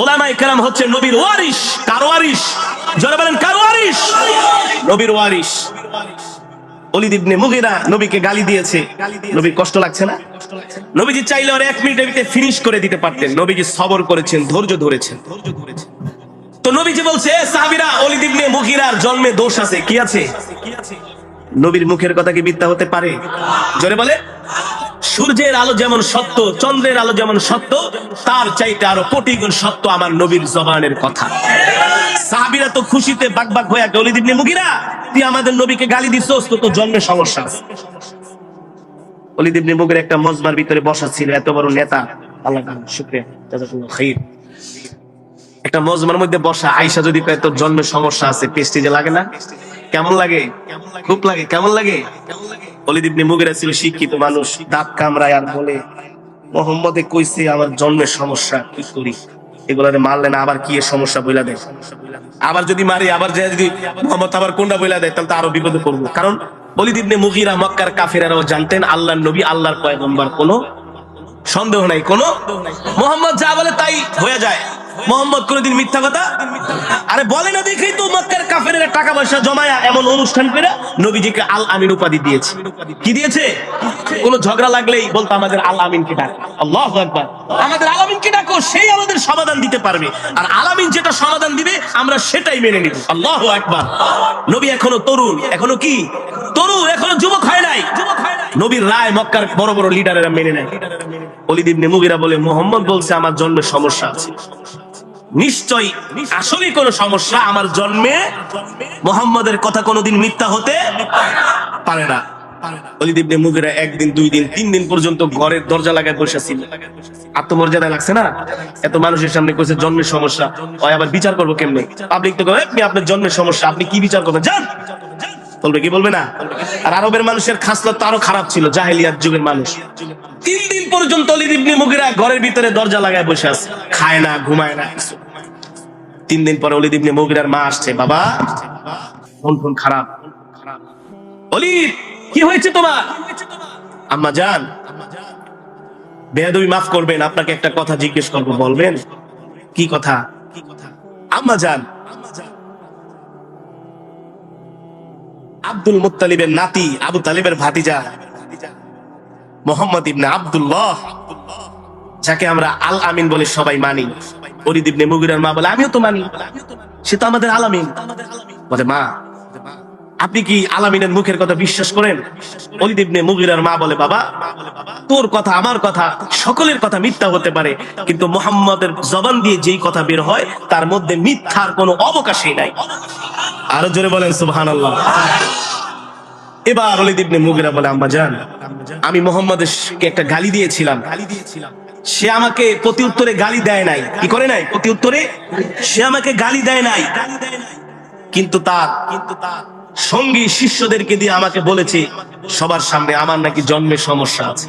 উলামায়ে কেরাম হচ্ছে নবীর ওয়ারিস। কার ওয়ারিস? যারা বলেন কার ওয়ারিস? নবীর ওয়ারিস। ওলীদ ইবনে মুগীরা নবীকে গালি দিয়েছে, নবীর কষ্ট লাগছে না? নবীজি চাইলে আর 1 মিনিটের ভিতরে ফিনিশ করে দিতে পারতেন। নবীজি সবর করেছেন, ধৈর্য ধরেছেন। তো নবীজি বলছে, এ সাহাবীরা, ওলীদ ইবনে মুগীরার জন্মে দোষ আছে। কি আছে? নবীর মুখের কথা কি মিথ্যা হতে পারে? জোরে বলে। সূর্যের আলো যেমন সত্য, চন্দ্রের আলো যেমন সত্য, তার চাইতে আরো কোটি গুণ সত্য আমার নবীর জবানের কথা। সাহাবীরা তো খুশিতে বাকবাক হয়ে গেল, ওলীদ ইবনে মুগীরা তুই আমাদের নবীকে গালি দিছস, তো তোর জন্মের সমস্যা আছে। ওলীদ ইবনে মুগীরা একটা মজমার ভিতরে বসা ছিল, এত বড় নেতা, আল্লাহ শুকরিয়া, জাযাকাল্লাহু খাইর। একটা মজমার মধ্যে বসা, আয়েশা যদি কয় তোর জন্মের সমস্যা আছে, প্রেস্টিজে লাগে না? কেমন লাগে? খুব লাগে। কেমন লাগে? ওলীদ ইবনে মুগীরা ছিল শিক্ষিত মানুষ, দাঁত কামড়ায় আর বলে, মুহাম্মদে কইছে আমার জন্মের সমস্যা, কি করি? এগুলারে মারলে না আবার কি এর সমস্যা বইলা দেয়, আবার যদি মারি, আবার যদি মুহাম্মদ আবার কোনটা বইলা দেয়, তাহলে তো আরো বিপদে পড়বো। কারণ ওলীদ ইবনে মুগীরা মক্কার কাফেররাও জানতেন আল্লাহর নবী আল্লাহর পয়গম্বর, কোনো সন্দেহ নাই, কোনো মুহাম্মদ যা বলে তাই হয়ে যায়। মুহাম্মদ কোনদিন মিথ্যা কথা আরে বলে না, দেখেই তো মক্কার কাফেররা টাকা পয়সা জমায়া এমন অনুষ্ঠান করে নবীজিকে আল আমিন উপাধি দিয়েছে। কি দিয়েছে? কোন ঝগড়া লাগলেই বলতো আমাদের আল আমিনকে ডাকো। আল্লাহু আকবার। আমাদের আল আমিনকে ডাকো, সেই আমাদের সমাধান দিতে পারবে। আর আল আমিন যেটা সমাধান দিবে আমরা সেটাই মেনে নিব। আল্লাহু আকবার। নবী এখনো তরুণ, এখনো কি তরুণ, এখনো যুবক হয় নাই। নবীর রায় মক্কার বড় বড় লিডারেরা মেনে নেয়। ওলীদ ইবনে মুগীরা বলে, মুহাম্মদ বলছে আমার জন্মের সমস্যা আছে। নিশ্চয় আসলে কোন সমস্যা, আমার জন্মে মুহাম্মদের কথা কোনোদিন মিথ্যা হতে পারে না। ওলীদ ইবনে মুগীরা 1 দিন 2 দিন 3 দিন পর্যন্ত ঘরের দরজা লাগায় বসে ছিল। আত্মমর্যাদা লাগছে না? এত মানুষের সামনে কইছে জন্মের সমস্যা, ওই আবার বিচার করবো কেমনে? পাবলিক তো কয় আপনি আপনার জন্মের সমস্যা, আপনি কি বিচার করবেন? যান। বলবে কি বলবে না? আর আরবের মানুষের খাসলত তো আরো খারাপ ছিল, জাহেলিয়াত যুগের মানুষ। 3 দিন পর্যন্ত ওলীদ ইবনে মুগীরা ঘরের ভিতরে দরজা লাগায় বসে আছে, খায় না, ঘুমায় না কিছু। 3 দিন পরে ওলীদ ইবনে মুগীরার মা আসছে, বাবা মন খারাপ। ওলীদ কি হয়েছে তোমার? আম্মা জান, বেয়াদবি মাফ করবেন, আপনাকে একটা কথা জিজ্ঞেস করবো, বলবেন? কি কথা? আম্মা জান, আব্দুল মুত্তালিবের নাতি, আবু তালিবের ভাতিজা মুহাম্মদ ইবনে আব্দুল্লাহ, যাকে আমরা আল আমিন বলে সবাই মানি। ওলীদ ইবনে মুগীরার মা বলে, আমিও তো মানি, সে তো আমাদের আল আমিন। বলে, মা আপনি কি আল আমিনের মুখের কথা বিশ্বাস করেন? ওলীদ ইবনে মুগীরার মা বলে, বাবা তোর কথা আমার কথা সকলের কথা মিথ্যা হতে পারে, কিন্তু মুহাম্মদের জবান দিয়ে যেই কথা বের হয় তার মধ্যে মিথ্যার কোনো অবকাশই নাই। আরো জোরে বলেন সুবহানাল্লাহ। এবার ওলীদ ইবনে মুগীরা বলে, আম্মা জান, আমি মুহাম্মদকে একটা গালি দিয়েছিলাম, সে আমাকে প্রতি উত্তরে গালি দেয় নাই। কি করে নাই? প্রতি উত্তরে সে আমাকে গালি দেয় নাই, কিন্তু তার সঙ্গী শিষ্যদেরকে দিয়ে আমাকে বলেছে সবার সামনে আমার নাকি জন্মের সমস্যা আছে।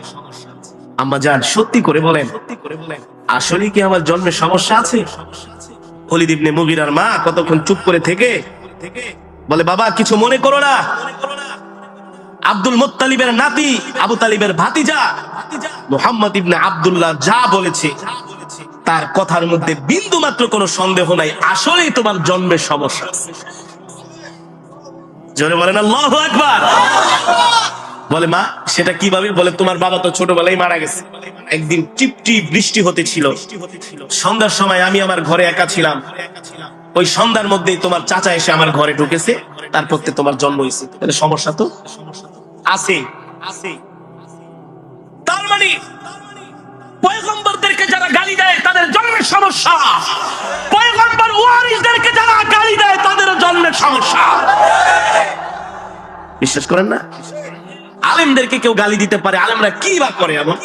আম্মা জান সত্যি করে বলেন, আসলে কি আমার জন্মের সমস্যা আছে? ওলীদ ইবনে মুগীরার মা কতক্ষণ চুপ করে থেকে বলে, বাবা কিছু মনে করো না, আব্দুল মুত্তালিবের নাতি, আবু তালিবের ভাতিজা মুহাম্মদ ইবনে আব্দুল্লাহ যা বলেছে তার কথার মধ্যে বিন্দু মাত্র কোনো সন্দেহ নাই, আসলেই তোমার জন্মের সমস্যা আছে। জোরে বলেন আল্লাহু আকবার। বলে, মা সেটা কিভাবে? বলে, তোমার বাবা তো ছোটবেলায় মারা গেছে। একদিন টিপটিপ বৃষ্টি হতেছিল, সন্ধ্যার সময় আমি আমার ঘরে একা ছিলাম, ওই সন্ধ্যার মধ্যেই তোমার চাচা এসে আমার ঘরে ঢুকেছে, তারপর তোমার জন্ম হয়েছে। তাহলে সমস্যা তো আছে। তার মানে পয়গম্বরদেরকে যারা গালি দেয় তাদের জন্মের সমস্যা, পয়গম্বর ওয়ারিসদেরকে যারা গালি দেয় তাদের জন্মের সমস্যা। বিশ্বাস করেন না? আলেমদেরকে কেউ গালি দিতে পারে, আলেমরা কি বা করে? এমন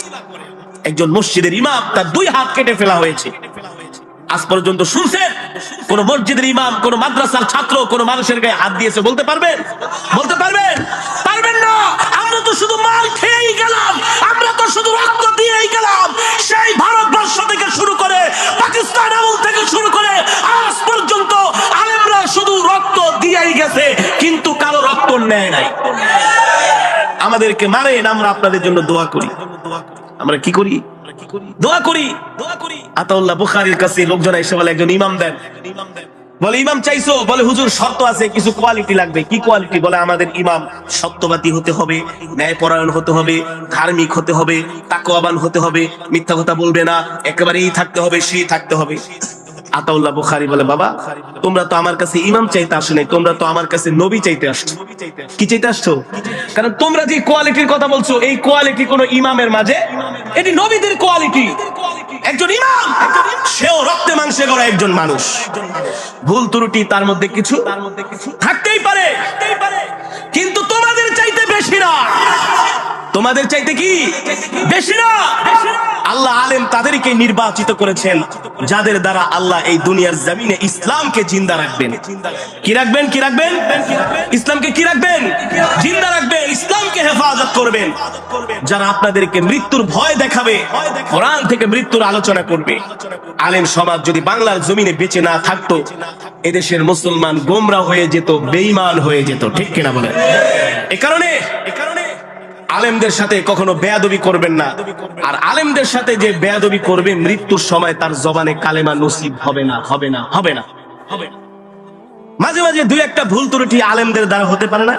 একজন মসজিদের ইমাম, তার 2 হাত কেটে ফেলা হয়েছে। আজ পর্যন্ত শুনছেন কোন মসজিদের ইমাম, কোন মাদ্রাসার ছাত্র কোন মানুষের গায়ে হাত দিয়েছে? বলতে পারবেন? বলতে পারবেন? পারবেন না। আমরা তো শুধু মাল খেয়েই গেলাম, আমরা তো শুধু রক্ত দিয়েই গেলাম। সেই এই ভারতবর্ষ থেকে শুরু করে পাকিস্তান আমল থেকে শুরু করে আজ পর্যন্ত আলেমরা শুধু রক্ত দিয়েই গেছে, কিন্তু কারো রক্ত নেয় নাই। আমাদেরকে মারেন, আমরা আপনাদের জন্য দোয়া করি। আমরা কি করি? দোয়া করি। আতাউল্লাহ বুখারীর কাছে লোকজন এসে বলে একজন ইমাম দেন। বলে ইমাম চাইছো? বলে হুজুর শর্ত আছে, কিছু কোয়ালিটি লাগবে। কি কোয়ালিটি? বলে আমাদের ইমাম সত্যবাদী হতে হবে, ন্যায়পরায়ণ হতে হবে, ধার্মিক হতে হবে, তাকওয়াবান হতে হবে, মিথ্যা কথা বলবে না, একেবারে এই থাকতে হবে, সেই থাকতে হবে। আতাউল্লাহ বুখারী বলে বাবা, তোমরা তো আমার কাছে ইমাম চাইতে আসো নাই, তোমরা তো আমার কাছে নবী চাইতে আসছো। কি চাইতে আসছো? কারণ তোমরা যে কোয়ালিটির কথা বলছো, এই কোয়ালিটি কোন ইমামের মাঝে, এটি নবীদের কোয়ালিটি। একজন ইমাম সেও রক্তে মাংসে গড়া একজন মানুষ, ভুল ত্রুটি তার মধ্যে কিছু থাকতেই পারে, কিন্তু তোমাদের চাইতে বেশি না। তোমাদের চাইতে কি বেশি না? আল্লাহ আলেম তাদেরকে নির্বাচিত করেছেন যাদের দ্বারা আল্লাহ এই দুনিয়ার জমিনে ইসলামকে জিন্দা রাখবেন। কি রাখবেন? কি রাখবেন? ইসলামকে কি রাখবেন? জিন্দা রাখবেন, ইসলামকে হেফাজত করবেন। যারা আপনাদেরকে মৃত্যুর ভয় দেখাবে, কোরআন থেকে মৃত্যুর আলোচনা করবে। আলেম সমাজ যদি বাংলার জমিনে বেঁচে না থাকতো, এদেশের মুসলমান গোমরা হয়ে যেত, বেঈমান হয়ে যেত। ঠিক কিনা বলেন? এ কারণে আলেমদের সাথে কখনো বেয়াদবি করবেন না। আর আলেমদের সাথে যে বেয়াদবি করবে, মৃত্যুর সময় তার জবানে কালেমা নসিব হবে না, হবে না, হবে না, হবে না। মাঝে মাঝে দুই একটা ভুল ত্রুটি আলেমদের দ্বারা হতে পারে না?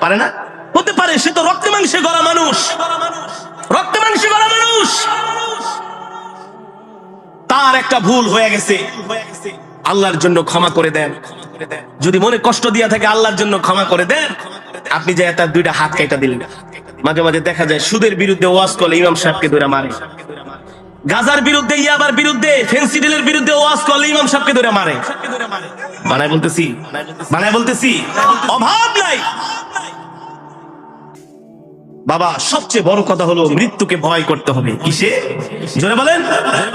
পারে না? হতে পারে। সে তো রক্তে মাংসে গড়া মানুষ, রক্তে মাংসে গড়া মানুষ। তার একটা ভুল হয়ে গেছে, আল্লাহর জন্য ক্ষমা করে দেন। যদি মনে কষ্ট দিয়া থাকে, আল্লাহর জন্য ক্ষমা করে দেন। আপনি যে তার দুইটা হাত কেটে দিলেন। মাঝে মাঝে দেখা যায় সুদের বিরুদ্ধে ওয়াজ করলে ইমাম সাহেবকে ধরে মারে, গাজার বিরুদ্ধে, ইয়াবার বিরুদ্ধে, ফেন্সিডিলের বিরুদ্ধে ওয়াজ করলে ইমাম সাহেবকে ধরে মারে। বানায় বলতেছি, বানায় বলতেছি, অভাব নাই। বাবা, সবচেয়ে বড় কথা হলো মৃত্যুকে ভয় করতে হবে। কিসে? জোরে বলেন।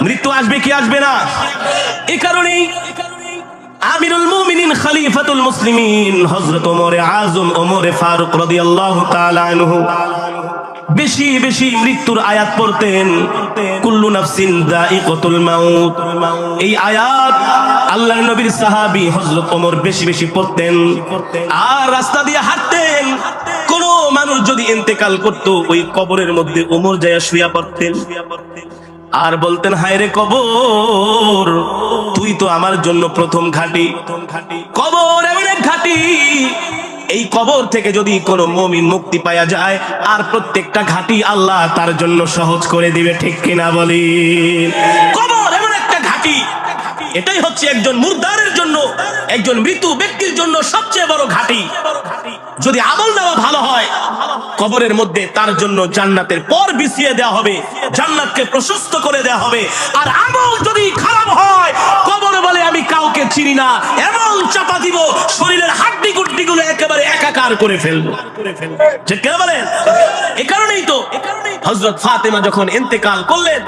মৃত্যু আসবে কি আসবে না? এই কারণেই আমিরুল মুমিনিন খলিফাতুল মুসলিমিন হযরত ওমর আযম ওমর ফারুক রাদিয়াল্লাহু তাআলা আনহু বেশি বেশি মৃত্যুর আয়াত পড়তেন। কুল্লু নাফসিন যায়িকাতুল মাউত, এই আয়াত আল্লাহর নবীর সাহাবী হযরত ওমর বেশি বেশি পড়তেন। আর রাস্তা দিয়ে হাঁটতেন, কোন মানুষ যদি ইন্তেকাল করত, ওই কবরের মধ্যে ওমর যায় শুয়া পড়তেন। আর বলতেন, হায় রে কবর, তুই তো আমার জন্য প্রথম ঘাঁটি। কবর এমন এক ঘাঁটি, এই কবর থেকে যদি কোনো মুমিন মুক্তি পাওয়া যায়, আর প্রত্যেকটা ঘাঁটি আল্লাহ তার জন্য সহজ করে দিবে। ঠিক কিনা বলি? কবর এমন একটা ঘাঁটি, এটাই হচ্ছে একজন মুরদারের জন্য, একজন মৃত ব্যক্তির জন্য সবচেয়ে বড় ঘাঁটি। যদি আমল নামা ভালো হয়, কবরের মধ্যে তার জন্য জান্নাতের পর বিছিয়ে দেওয়া হবে, জান্নাতকে প্রশস্ত করে দেওয়া হবে। আর আমল যদি খারাপ হয়, কবর বলে আমি কাউকে চিনি না, এমন চাপা দিব, শরীরের হাড্ডি গুড্ডি গুলো একেবারে একাকার করে ফেলবো। ঠিক কেন বলেন? এ কারণেই তো হযরত ফাতেমা যখন ইন্তেকাল করলেন,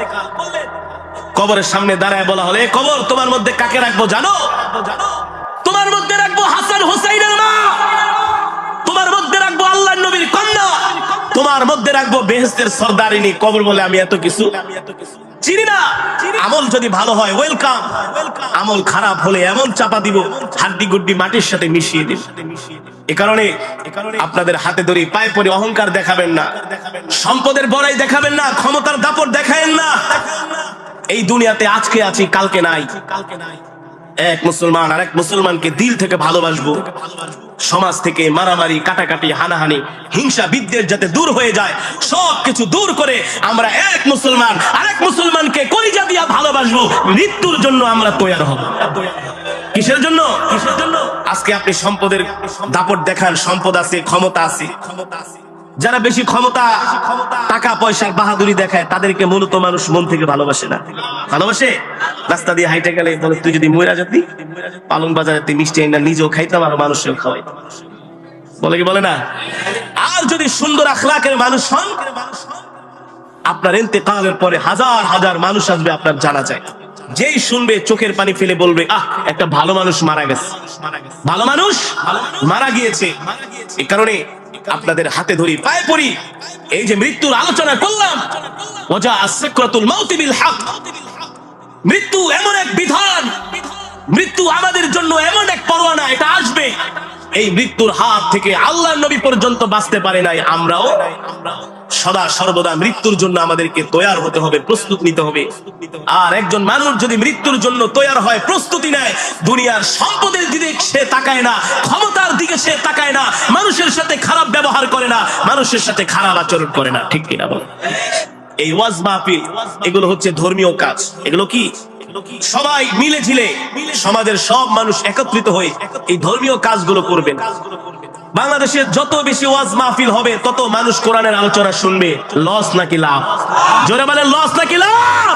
কবরের সামনে দাঁড়ায় বলা হলে, কবর তোমার মধ্যে কাকে রাখবো জানো? তোমার মধ্যে রাখবো হাসান হুসাইনের মা, তোমার মধ্যে রাখবো আল্লাহর নবীর কন্যা, তোমার মধ্যে রাখবো বেহেশতের সরদারিনী। কবর বলে আমি এত কিছু চিনি না। আমল যদি ভালো হয় ওয়েলকাম, আমল খারাপ হলে এমন চাপা দিব, হাড্ডি গুড্ডি মাটির সাথে মিশিয়ে দিব। এ কারণে আপনাদের হাতে ধরে পায়ে পড়ে অহংকার দেখাবেন না, সম্পদের বড়াই দেখাবেন না, ক্ষমতার দাপট দেখাবেন না। এই দুনিয়াতে আজকে আছি, কালকে নাই। এক মুসলমান আর এক মুসলমানকে দিল থেকে ভালোবাসবো। সমাজ থেকে মারামারি, কাটাকাটি, হানাহানি, হিংসা, বিদ্বেষ যাতে দূর হয়ে যায়, সবকিছু দূর করে আমরা এক মুসলমান আরেক মুসলমানকে কলিজা দিয়া ভালোবাসবো। মৃত্যুর জন্য আমরা তৈরি হব। কিসের জন্য? কিসের জন্য? আজকে আপনি সম্পদের দাপট দেখান, সম্পদ আছে, ক্ষমতা আছে। যারা বেশি ক্ষমতা, টাকা পয়সার বাহাদুরি দেখায়, তাদেরকে মূলত মানুষ মন থেকে ভালোবাসে না। ভালোবাসে? রাস্তা দিয়ে হাইটে গেলে বলে, তুই যদি মইরা যেতি, পালং বাজারে তুই মিষ্টি আইনা নিজেও খাইতাম আর মানুষও খাওয়াই। বলে কি বলে না? আর যদি সুন্দর আখলাকের মানুষ হন, আপনার ইন্তেকালের পরে হাজার হাজার মানুষ আসবে আপনার জানাজায়। যেই শুনবে চোখের পানি ফেলে বলবে, আহ, একটা ভালো মানুষ মারা গেছে, ভালো মানুষ মারা গিয়েছে। এই কারণে আপনাদের হাতে ধরি, পায়ে পড়ি। এই যে মৃত্যুর আলোচনা করলাম, ওয়াজা আসসাকরাতুল মাউত বিল হক, মৃত্যু এমন এক বিধান, মৃত্যু আমাদের জন্য এমন এক পরোয়ানা, এটা আসবে। এই মৃত্যুর হাত থেকে আল্লাহর নবী পর্যন্ত বাঁচতে পারে নাই, আমরাও সদা সর্বদা মৃত্যুর জন্য আমাদেরকে তৈয়ার হতে হবে, প্রস্তুত নিতে হবে। আর একজন মানুষ যদি মৃত্যুর জন্য তৈয়ার হয়, প্রস্তুতি নেয়, দুনিয়ার সম্পদের দিকে সে তাকায় না, ক্ষমতার দিকে সে তাকায় না, মানুষের সাথে খারাপ ব্যবহার করে না, মানুষের সাথে খারাপ আচরণ করে না, ঠিক কিনা বল? এই ওয়াজ মাহফিল এগুলো হচ্ছে ধর্মীয় কাজ। এগুলো কি সবাই মিলে ঝিলে সমাজের সব মানুষ একত্রিত হয়ে এই ধর্মীয় কাজগুলো করবেন। বাংলাদেশে যত বেশি ওয়াজ মাহফিল হবে, তত মানুষ কোরআনের আলোচনা শুনবে। লস নাকি লাভ? জোরে বলেন, লস নাকি লাভ?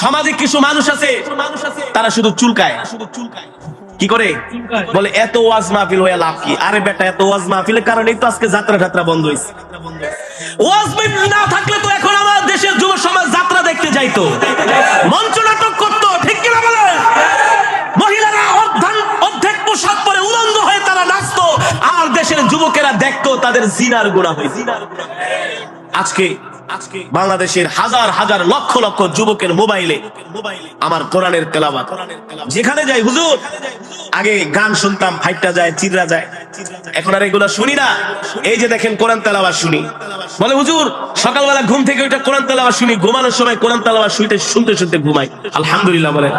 সমাজে কিছু মানুষ আছে, তারা শুধু চুলকায়। কি করে? বলে এত ওয়াজ মাহফিল হয়ে লাভ কি? আরে বেটা, এত ওয়াজ মাহফিলের কারণেই তো আজকে যাত্রা টাত্রা বন্ধ হয়েছে। ওয়াজ মাহফিল না থাকলে তো এখন আমার দেশের যুব সমাজ যাত্রা দেখতে যাইতো, মঞ্চ নাটক করতো, ঠিক কিনা বলে? মহিলারা অর্ধেক পোশাক পরে উলঙ্গ হয়ে তারা নাচতো, আর দেশের যুবকেরা দেখতো তাদের জিনার গুনাহ হয়েছে। আজকে বাংলাদেশের হাজার হাজার লক্ষ লক্ষ যুবকের মোবাইলে আমার কোরআনের তেলাওয়াত। যেখানে যাই হুজুর, আগে গান শুনতাম, ফাইটটা যায়, চিররা যায়, এখন আর এগুলা শুনি না। এই যে দেখেন কোরআন তেলাওয়াত শুনি, বলে হুজুর সকালবেলা ঘুম থেকে ওইটা কোরআন তেলাওয়াত শুনি, ঘুমানোর সময় কোরআন তেলাওয়াত শুনতে শুনতে ঘুমাই। আলহামদুলিল্লাহ বলেন,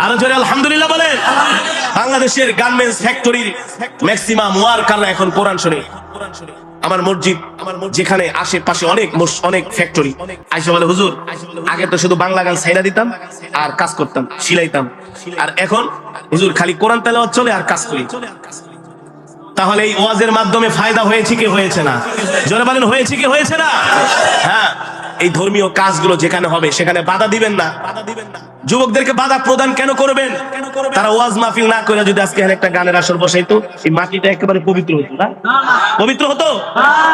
আরো জোরে আলহামদুলিল্লাহ বলেন। বাংলাদেশের গার্মেন্টস ফ্যাক্টরির ম্যাক্সিমাম ওয়ার্কাররা এখন কোরআন শুনে। আমার মসজিদ যেখানে আশেপাশে অনেক ফ্যাক্টরি, আইসা বলে হুজুর আগে তো শুধু বাংলা গান ছাইড়া দিতাম আর কাজ করতাম, সিলাইতাম, আর এখন হুজুর খালি কোরআন তেলাওয়াত চলে আর কাজ করি। তাহলে এই ওয়াজের মাধ্যমে ফায়দা হয়েছে কি হয়েছে না? জোরে বলেন, হয়েছে কি হয়েছে না? হ্যাঁ, এই ধর্মীয় কাজগুলো যেখানে হবে সেখানে বাধা দিবেন না। যুবকদেরকে বাধা প্রদান কেন করবেন? তারা ওয়াজ মাহফিল না করে যদি আজকে একটা গানের আসর বসাইতো, এই মাটিটা একেবারে পবিত্র হতো না? পবিত্র হতো?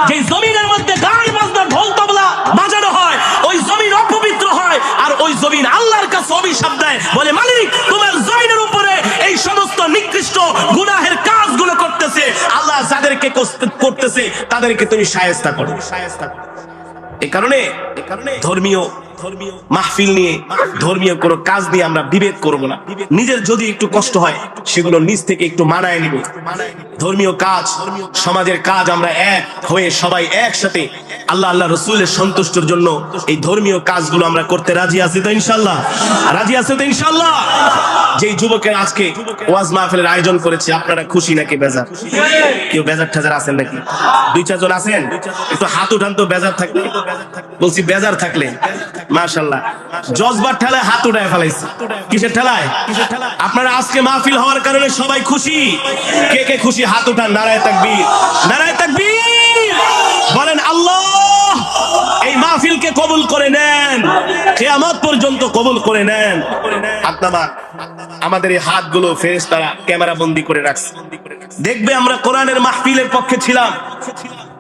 যে জমিনের মধ্যে গান বাজনা ঢোল তবলা বাজানো হয়, ওই জমিন অপবিত্র হয়, আর ওই জমিন আল্লাহর কাছে অভিশাপ দেয়, বলে মালিক তোমার জমিনের উপরে এই সমস্ত নিকৃষ্ট গুনাহের কাজগুলো করতেছে, আল্লাহ যাদেরকে করতেছে তাদেরকে তুমি শায়েস্তা করো। এই কারণে ধর্মীয় মাহফিল নিয়ে, ধর্মীয় কোনো কাজ নিয়ে আমরা বিভেদ করব না। নিজের যদি একটু কষ্ট হয় সেগুলো নিজ থেকে একটু মানায় নিব। ধর্মীয় কাজ, সমাজের কাজ, আমরা এক হয়ে সবাই একসাথে আল্লাহ রসুলের সন্তুষ্টির জন্য এই ধর্মীয় কাজগুলো আমরা করতে রাজি আছি তো ইনশাল্লাহ? রাজি আছে তো ইনশাল্লাহ? যেই যুবকের আজকে ওয়াজ মাহফিলের আয়োজন করেছে, আপনারা খুশি নাকি বেজার? কেউ বেজার ঠাজার আছেন নাকি? দুই চারজন আছেন? একটু হাত উঠান তো বেজার থাকলে। বলছি বেজার থাকলে মাশাআল্লাহ, জজবার ঠেলায় হাত উঠায় ফেলাইছে। কিসের ঠেলায়? আপনারা আজকে মাহফিল হওয়ার কারণে সবাই খুশি। কে কে খুশি হাত উঠান, নারায়ে তাকবীর, নারায়ে তাকবীর বলেন। আল্লাহ এই মাহফিলকে কবুল করে নেন, কিয়ামত পর্যন্ত কবুল করে নেন। আপনারা আমাদের এই হাতগুলো ফেরেশতারা ক্যামেরা বন্দী করে রাখছে, দেখবে আমরা কোরআনের মাহফিলের পক্ষে ছিলাম,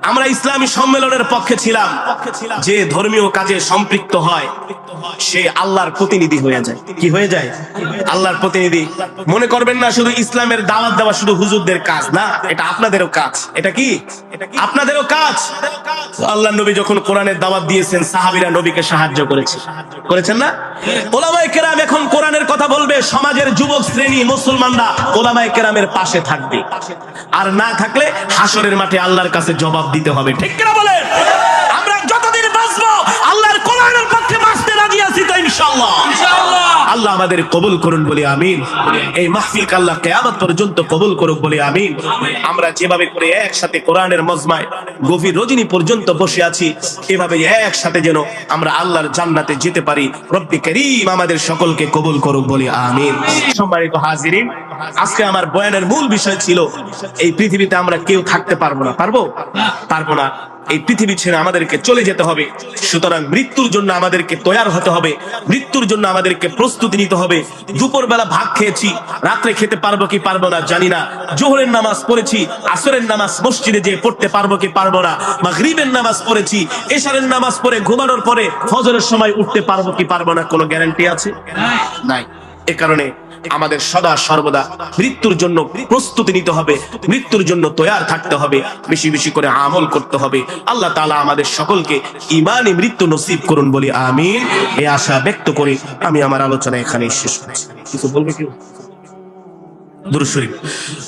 আমরা ইসলামী সম্মেলনের পক্ষে ছিলাম। যে ধর্মীয় কাজে সম্পৃক্ত হয় সে আল্লাহর প্রতিনিধি হয়ে যায়। কি হয়ে যায়? আল্লাহর প্রতিনিধি। মনে করবেন না শুধু ইসলামের দাওয়াত দেওয়া শুধু হুজুরদের কাজ না, এটা আপনাদেরও কাজ। এটা কি? আপনাদেরও কাজ। আল্লাহর নবী যখন কোরআনের দাওয়াত দিয়েছেন, সাহাবীরা নবীকে সাহায্য করেছেন না? উলামায়ে কেরাম এখন কোরআনের কথা বলবে, সমাজের যুবক শ্রেণী মুসলমানরা উলামায়ে কেরামের পাশে থাকবে, আর না থাকলে হাসরের মাঠে আল্লাহর কাছে জবাব দিতে হবে। ঠিক কিনা বলেন? আমরা যতদিন বাঁচবো আল্লাহর কোরআনের পক্ষে বাঁচতে রাজি আছি তো ইনশাআল্লাহ? আল্লাহ আমাদের কবুল করুন বলি আমিন। এই মাহফিলকে আল্লাহ কিয়ামত পর্যন্ত কবুল করুক বলি আমিন। আমরা যেভাবে করে একসাথে কোরআনের মজমায় গভীর রজনী পর্যন্ত বসে আছি, এভাবে একসাথে যেন আমরা আল্লাহর জান্নাতে যেতে পারি। রব্বি কারীম আমাদের সকলকে কবুল করুক বলি আমিন। সম্মানিত হাজিরিন, আজকে আমার বয়ানের মূল বিষয় ছিল এই পৃথিবীতে আমরা কেউ থাকতে পারবো না। পারবো না। এই পৃথিবী ছেড়ে আমাদেরকে চলে যেতে হবে। সুতরাং মৃত্যুর জন্য আমাদেরকে তৈয়ার হতে হবে, মৃত্যুর জন্য আমাদেরকে প্রস্তুতি নিতে হবে। দুপুরবেলা ভাত খেয়েছি, রাত্রে খেতে পারবো কি পারবো না জানি না। জোহরের নামাজ পড়েছি, আসরের নামাজ মসজিদে যেয়ে পড়তে পারবো কি পারবো না। মাগরিবের নামাজ পড়েছি, এশারের নামাজ পড়ে ঘুমানোর পরে ফজরের সময় উঠতে পারবো কি পারবো না, কোনো গ্যারান্টি আছে? নাই। এ কারণে আমাদের সদা সর্বদা মৃত্যুর জন্য প্রস্তুতি নিতে হবে, মৃত্যুর জন্য তৈয়ার থাকতে হবে, বেশি বেশি করে আমল করতে হবে। আল্লাহ তাআলা আমাদের সকলকে ঈমানে মৃত্যু নসিব করুন বলি আমিন। এই আশা ব্যক্ত করে আমি আমার আলোচনা এখানেই শেষ করছি। কিছু বলবে কেউ? দুরূদ শরীফ।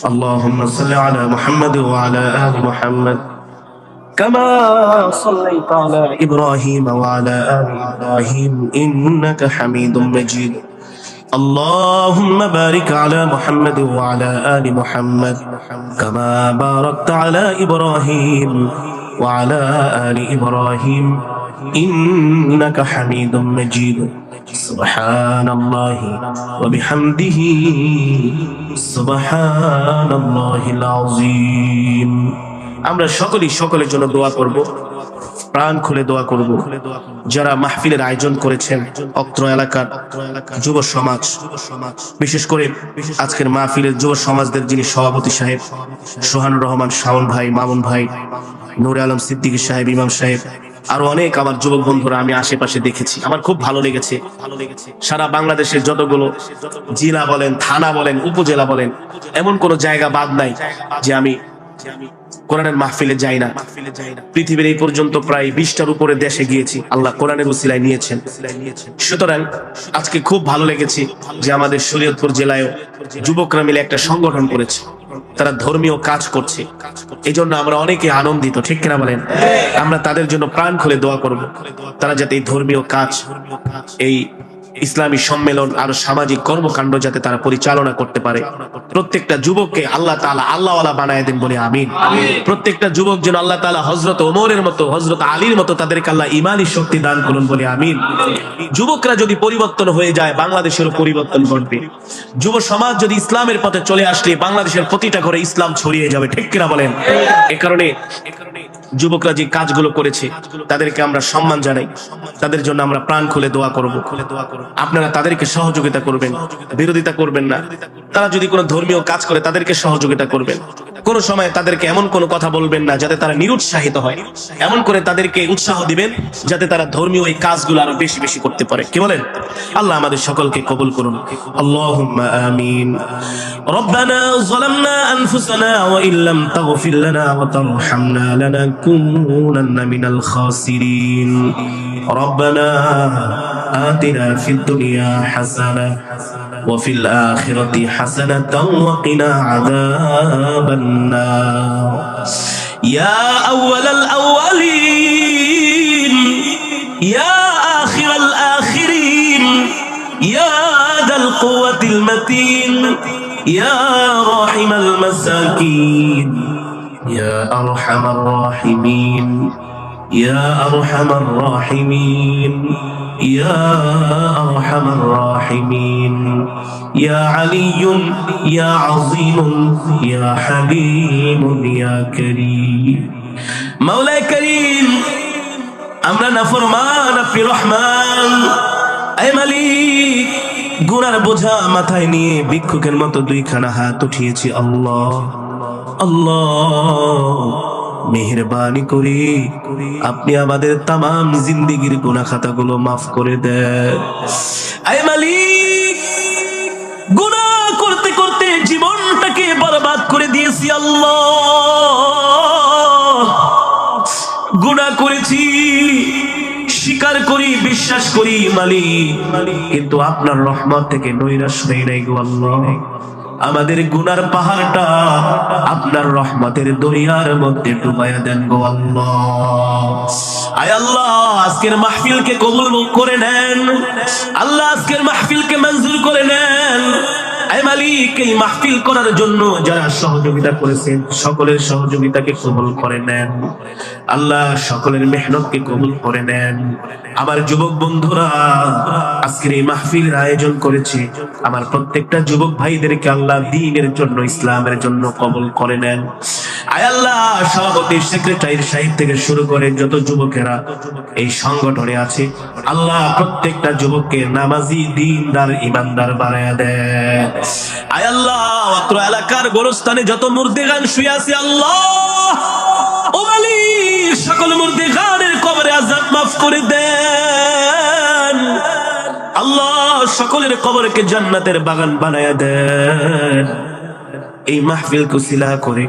আল্লাহুম্মা সাল্লি আলা মুহাম্মাদ ওয়া আলা আলি মুহাম্মাদ كما صليت على إبراهيم وعلى آل إبراهيم إنك حميد مجيد اللهم بارك على محمد وعلى آل محمد كما باركت على إبراهيم وعلى آل إبراهيم إنك حميد مجيد سبحان الله وبحمده سبحان الله العظيم। আমরা সকলের জন্য দোয়া করব, প্রাণ খুলে দোয়া করব। যারা মাহফিলের আয়োজন করেছেন অত্র এলাকার যুব সমাজ, বিশেষ করে আজকের মাহফিলের যুব সমাজদের যিনি সভাপতি সাহেব সোহানুর রহমান শাওন ভাই, মামুন ভাই, নূরে আলম সিদ্দিকী সাহেব, ইমাম সাহেব, আরো অনেক আমার যুবক বন্ধুরা আমি আশেপাশে দেখেছি, আমার খুব ভালো লেগেছে। সারা বাংলাদেশের যতগুলো জেলা বলেন, থানা বলেন, উপজেলা বলেন, এমন কোন জায়গা বাদ নাই যে আমি কোরআনের মাহফিলে যাই না। পৃথিবীর এই পর্যন্ত প্রায় 20টার উপরে দেশে গিয়েছি, আল্লাহ কোরআনের উসিলায় নিয়েছেন। সুতরাং আজকে খুব ভালো লেগেছে যে আমাদের শরীয়তপুর জেলায়ও যুবকরা মিলে একটা সংগঠন করেছে, তারা ধর্মীয় কাজ করছে। এই জন্য আমরা অনেকে আনন্দিত, ঠিক কিনা বলেন? আমরা তাদের জন্য প্রাণ খুলে দোয়া করব, তারা যাতে এই ধর্মীয় কাজ, এই ইসলামী সম্মেলন আর সামাজিক কর্মকাণ্ড যাতে তারা পরিচালনা করতে পারে। প্রত্যেকটা যুবককে আল্লাহ তাআলা আল্লাহওয়ালা বানায় দেন বলে আমিন। প্রত্যেকটা যুবক যেন আল্লাহ তাআলা হযরত ওমরের মতো, হযরত আলীর মতো তাদেরকে আল্লাহ ঈমানী শক্তি দান করুন বলে আমিন। যুবকরা যদি পরিবর্তন হয়ে যায়, বাংলাদেশেরও পরিবর্তন ঘটবে। যুব সমাজ যদি ইসলামের পথে চলে আসলে বাংলাদেশের প্রতিটা ঘরে ইসলাম ছড়িয়ে যাবে, ঠিক কিনা বলেন? এই কারণে যুবকরা যে কাজগুলো করেছে তাদেরকে আমরা সম্মান জানাই, তাদের জন্য আমরা প্রাণ খুলে দোয়া করব। আপনারা তাদেরকে সহযোগিতা করবেন, বিরোধিতা করবেন না। তারা যদি কোনো ধর্মীয় কাজ করে তাদেরকে সহযোগিতা করবেন। কোন সময় তাদেরকে এমন কোন কথা বলবেন না যাতে তারা নিরুৎসাহিত হয়, এমন করে তাদেরকে উৎসাহ দিবেন যাতে তারা ধর্মীয় এই কাজগুলো আরো বেশি বেশি করতে পারে। কি বলেন? আল্লাহ আমাদের সকলকে কবুল করুন, আল্লাহুম্মা আমিন। রব্বানা যালামনা আনফুসানা ওয়া ইল্লাম তাগফির লানা ওয়া তারহামনা লানাকুনান্না মিনাল খাসিরিন। রব্বানা আতিনা ফিদ দুনিয়া হাসানাহ وفي الآخرة حسنة وقنا عذاب النار يا أول الأولين يا آخر الآخرين يا ذا القوة المتين يا راحم المساكين يا أرحم الراحمين يا أرحم الراحمين يا أرحم الراحمين يا علي يا عظيم يا حليم يا كريم مولاي كريم আমরা নাফরমান, আপনি রহমান। আয় মালিক, গুনার বোঝা মাথায় নিয়ে ভিক্ষুকের মতো দুইখানা হাত উঠিয়েছি। আল্লাহ আল্লাহ, মেহেরবানি করে আপনি আমাদের তামাম জিন্দেগির গুনাহ খাতাগুলো মাফ করে দেন। আয় মালিক, গুনাহ করতে করতে জীবনটাকে বরবাদ করে দিয়েছি। আল্লাহ, গুনাহ করেছি, স্বীকার করি, বিশ্বাস করি মালিক, কিন্তু আপনার রহমত থেকে নৈরাশ হই নাই গো আল্লাহ। আমাদের গুনার পাহাড়টা আপনার রহমতের দরিয়ার মধ্যে ডুবাইয়া দেন গো আল্লাহ। আয় আল্লাহ, আজকের মাহফিলকে কবুল করে নেন। আল্লাহ, আজকের মাহফিলকে মঞ্জুর করে নেন। আয় মালিক, এই মাহফিল করার জন্য যারা সহযোগিতা করেছেন সকলের সহযোগিতাকে কবুল করে নেন। আল্লাহ, সকলের মেহনতকে কবুল করে নেন। আমার যুবক বন্ধুরা আজকের এই মাহফিলের আয়োজন করেছে, আমার প্রত্যেকটা যুবক ভাইদেরকে আল্লাহ দ্বীনের জন্য, ইসলামের জন্য কবুল করে নেন। আয় আল্লাহ, সভাপতি, সেক্রেটারি সাহেব থেকে শুরু করে যত যুবকেরা এই সংগঠনে আছে, আল্লাহ প্রত্যেকটা যুবককে নামাজি, দ্বীনদার, ঈমানদার বানায়া দেন। আয় আল্লাহ, অত্র এলাকার গোরস্থানে যত মুর্দেগান শুয়ে আছে, আল্লাহ ও মালিক, সকল মুর্দেগানের কবরে আযাব মাফ করে দেন। আল্লাহ, সকলের কবরকে জান্নাতের বাগান বানায়া দেন। এই মাহফিলকে উসিলা করে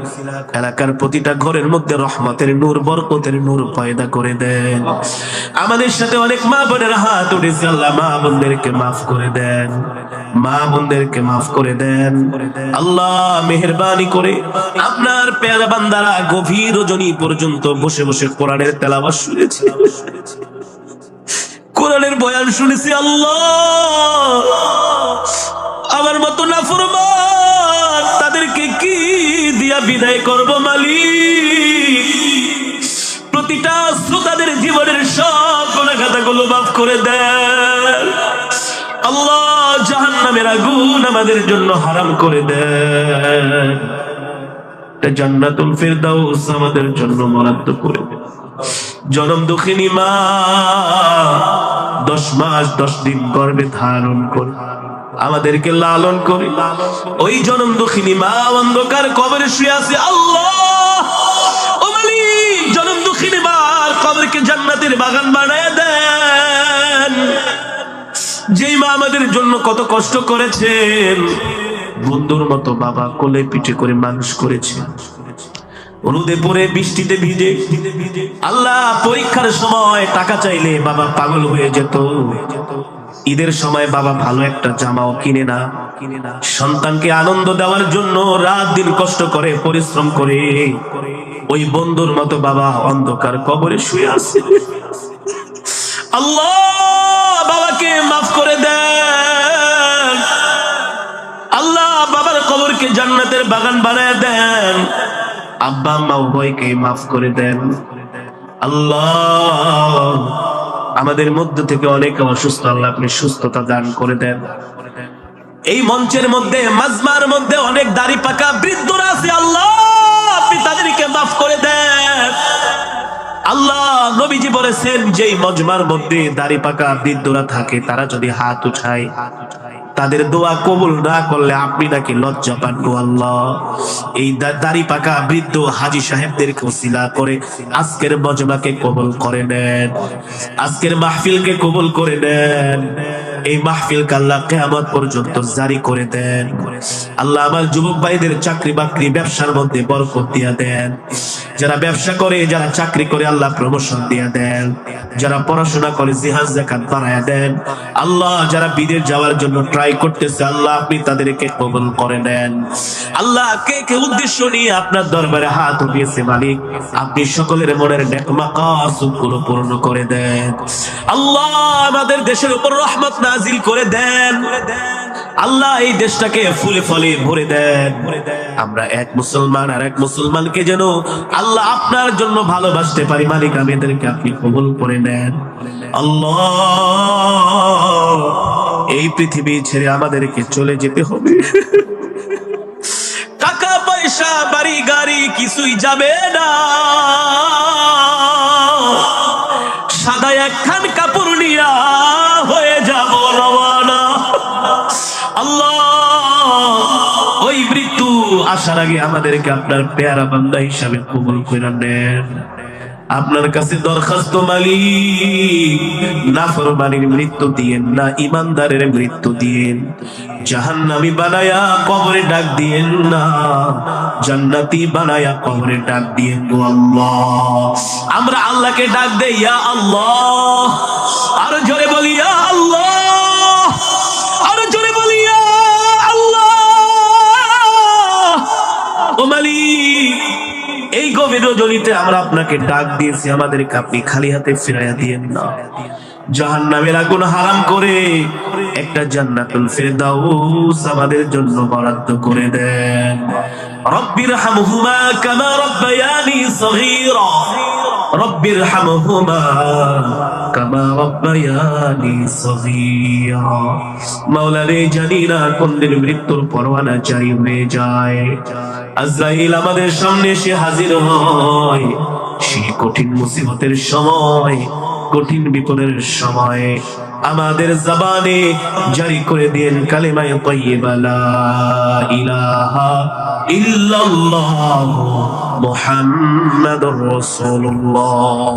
এলাকার প্রতিটা ঘরের মধ্যে রহমতের নূর, বরকতের নূর পয়দা করে দেন। আমাদের সাথে অনেক মা বোনের হাত উঠেছে, আল্লাহ মা বোনদেরকে মাফ করে দেন, মা বোনদেরকে মাফ করে দেন। আল্লাহ মেহেরবানি করে আপনার পেয়ারা বান্দারা গভীর রজনী পর্যন্ত বসে বসে কোরআনের তেলাওয়াত শুনেছে, কোরআনের বয়ান শুনেছি। আল্লাহ আমার মতো নাফরমান তাদেরকে কি দিয়া বিদায় করব মালিক? প্রতিটা শ্রোতাদের জীবনের সব গুনাহগুলো মাফ করে দেন। আল্লাহ জাহান্নামের আগুন আমাদের জন্য হারাম করে দেন, জান্নাতুল ফেরদাউস আমাদের জন্য বরাদ্দ করে দেন। জনম দুঃখিনী মা 10 মাস 10 দিন গর্ভে ধারণ করে আমাদেরকে লালন করে, ওই জনম দুঃখিনী মা অন্ধকার কবরে শুয়ে আছে। আল্লাহ ও মালিক, জনম দুঃখিনী মার কবরকে জান্নাতের বাগান বানায় দেন। যেই মা আমাদের জন্য কত কষ্ট করেছেন, বন্ধুর মতো বাবা কোলে পিঠে করে মানুষ করেছেন, রোদে পড়ে বৃষ্টিতে ভিজে। আল্লাহ পরীক্ষার সময় টাকা চাইলে বাবা পাগল হয়ে যেত, ঈদের সময় বাবা ভালো একটা জামাও কিনে না, সন্তানকে আনন্দ দেওয়ার জন্য রাত দিন কষ্ট করে পরিশ্রম করে। ওই বন্ধুর মতো বাবা অন্ধকার কবরে শুয়ে আছে। আল্লাহ বাবাকে মাফ করে দেন। আল্লাহ বাবার কবরকে জান্নাতের বাগান বানায় দেন। আব্বা আম্মা উভয়কে মাফ করে দেন। আল্লাহ আমাদের মধ্য থেকে অনেকে অসুস্থ, আল্লাহ আপনি সুস্থতা দান করে দেন। এই মঞ্চের মধ্যে মাজমার মধ্যে অনেক দাড়ি পাকা বৃদ্ধরা আছে, আল্লাহ আপনি তাদেরকে মাফ করে দেন। আল্লাহ নবীজি বলেছেন, যেই মজমার মধ্যে দাড়ি পাকা বৃদ্ধরা থাকে তারা যদি হাত উঠায় তাদের দোয়া কবুল না করলে আপনি নাকি লজ্জা পান গো আল্লাহ। এই দাড়ি পাকা বৃদ্ধ হাজী সাহেবদেরকে ওসিলা করে আজকের মজমাকে কবুল করে নেন, আজকের মাহফিলকে কবুল করে নেন। এই মাহফিলকে আল্লাহ কিয়ামত পর্যন্ত জারি করে দেন। আল্লাহ আমার যুবক ভাইদের চাকরি বাকরি ব্যবসার মধ্যে বরকত দিয়া দেন। যারা ব্যবসা করে, যারা চাকরি করে আল্লাহ প্রমোশন দিয়া দেন। যারা পড়াশোনা করে জিহাদ যাকাত বাড়ায়া দেন। আল্লাহ যারা বিদেশ যাওয়ার জন্য ট্রাই করতেছে, আল্লাহ আপনি তাদেরকে কবুল করে নেন। আল্লাহ কে কে উদ্দেশ্য নিয়ে আপনার দরবারে হাত উঠিয়েছে মালিক, আপনি সকলের মনের নেক মাকাসুদগুলো পূর্ণ করে দেন। আল্লাহ আমাদের দেশের উপর রহমত নাজিল করে দেন। আল্লাহ এই দেশটাকে ফুলে ফলে ভরে দেন। আমরা এক মুসলমান আর এক মুসলমানকে যেন আল্লাহ আপনার জন্য ভালোবাসতে পারি মালিক, আমাদেরকে আপনি কবুল করে নেন। আল্লাহ এই পৃথিবী ছেড়ে আমাদেরকে চলে যেতে হবে, টাকা পয়সা বাড়ি গাড়ি কিছুই যাবে না, সাদা একখান কাপড় নিয়া হয়ে যাব রওয়ানা। আল্লাহ ওই মৃত্যু আসার আগে আমাদেরকে আপনার পেয়ারা বান্দা হিসাবে কবুল করে নেন। আপনার কাছে দরখাস্ত মালিক, নাফরমানির মৃত্যু দিয়েন না, ইমানদারের মৃত্যু দিয়েন। জাহান্নামী বানায়া কবরে ডাক দিয়েন না, জান্নাতি বানায়া কবরে ডাক দিয়েন গো আল্লাহ। আমরা আল্লাহকে ডাক দেই ইয়া আল্লাহ, আরো জোরে বলি ইয়া আল্লাহ, আরো জোরে বলি ইয়া আল্লাহ। ও মালিক এই গভীর রজনীতে আমরা আপনাকে ডাক দিয়েছি, আমাদেরকে আপনি খালি হাতে ফিরাইয়া দিয়েন না। জাহান্নামের আগুন হারাম করে একটা জান্নাতুল ফেরদাউস আমাদের জন্য বরাদ্দ করে দেন। রব্বির হামহুমা কামা রব্বায়ানি সগীরা, রব্বির হামহুমা কামা রব্বায়ানি সগীরা। মাওলা রে জানি না কোন দিন মৃত্যুর পরোয়ানা জারি হয়ে যায়, আজরাইল আমাদের সামনে এসে হাজির হয়। সেই কঠিন মুসিবতের সময়, কঠিন বিপদের সময় আমাদের জবানে জারি করে দেন কালেমায়ে তাইয়্যিবা লা ইলাহা ইল্লাল্লাহ মুহাম্মাদুর রাসূলুল্লাহ।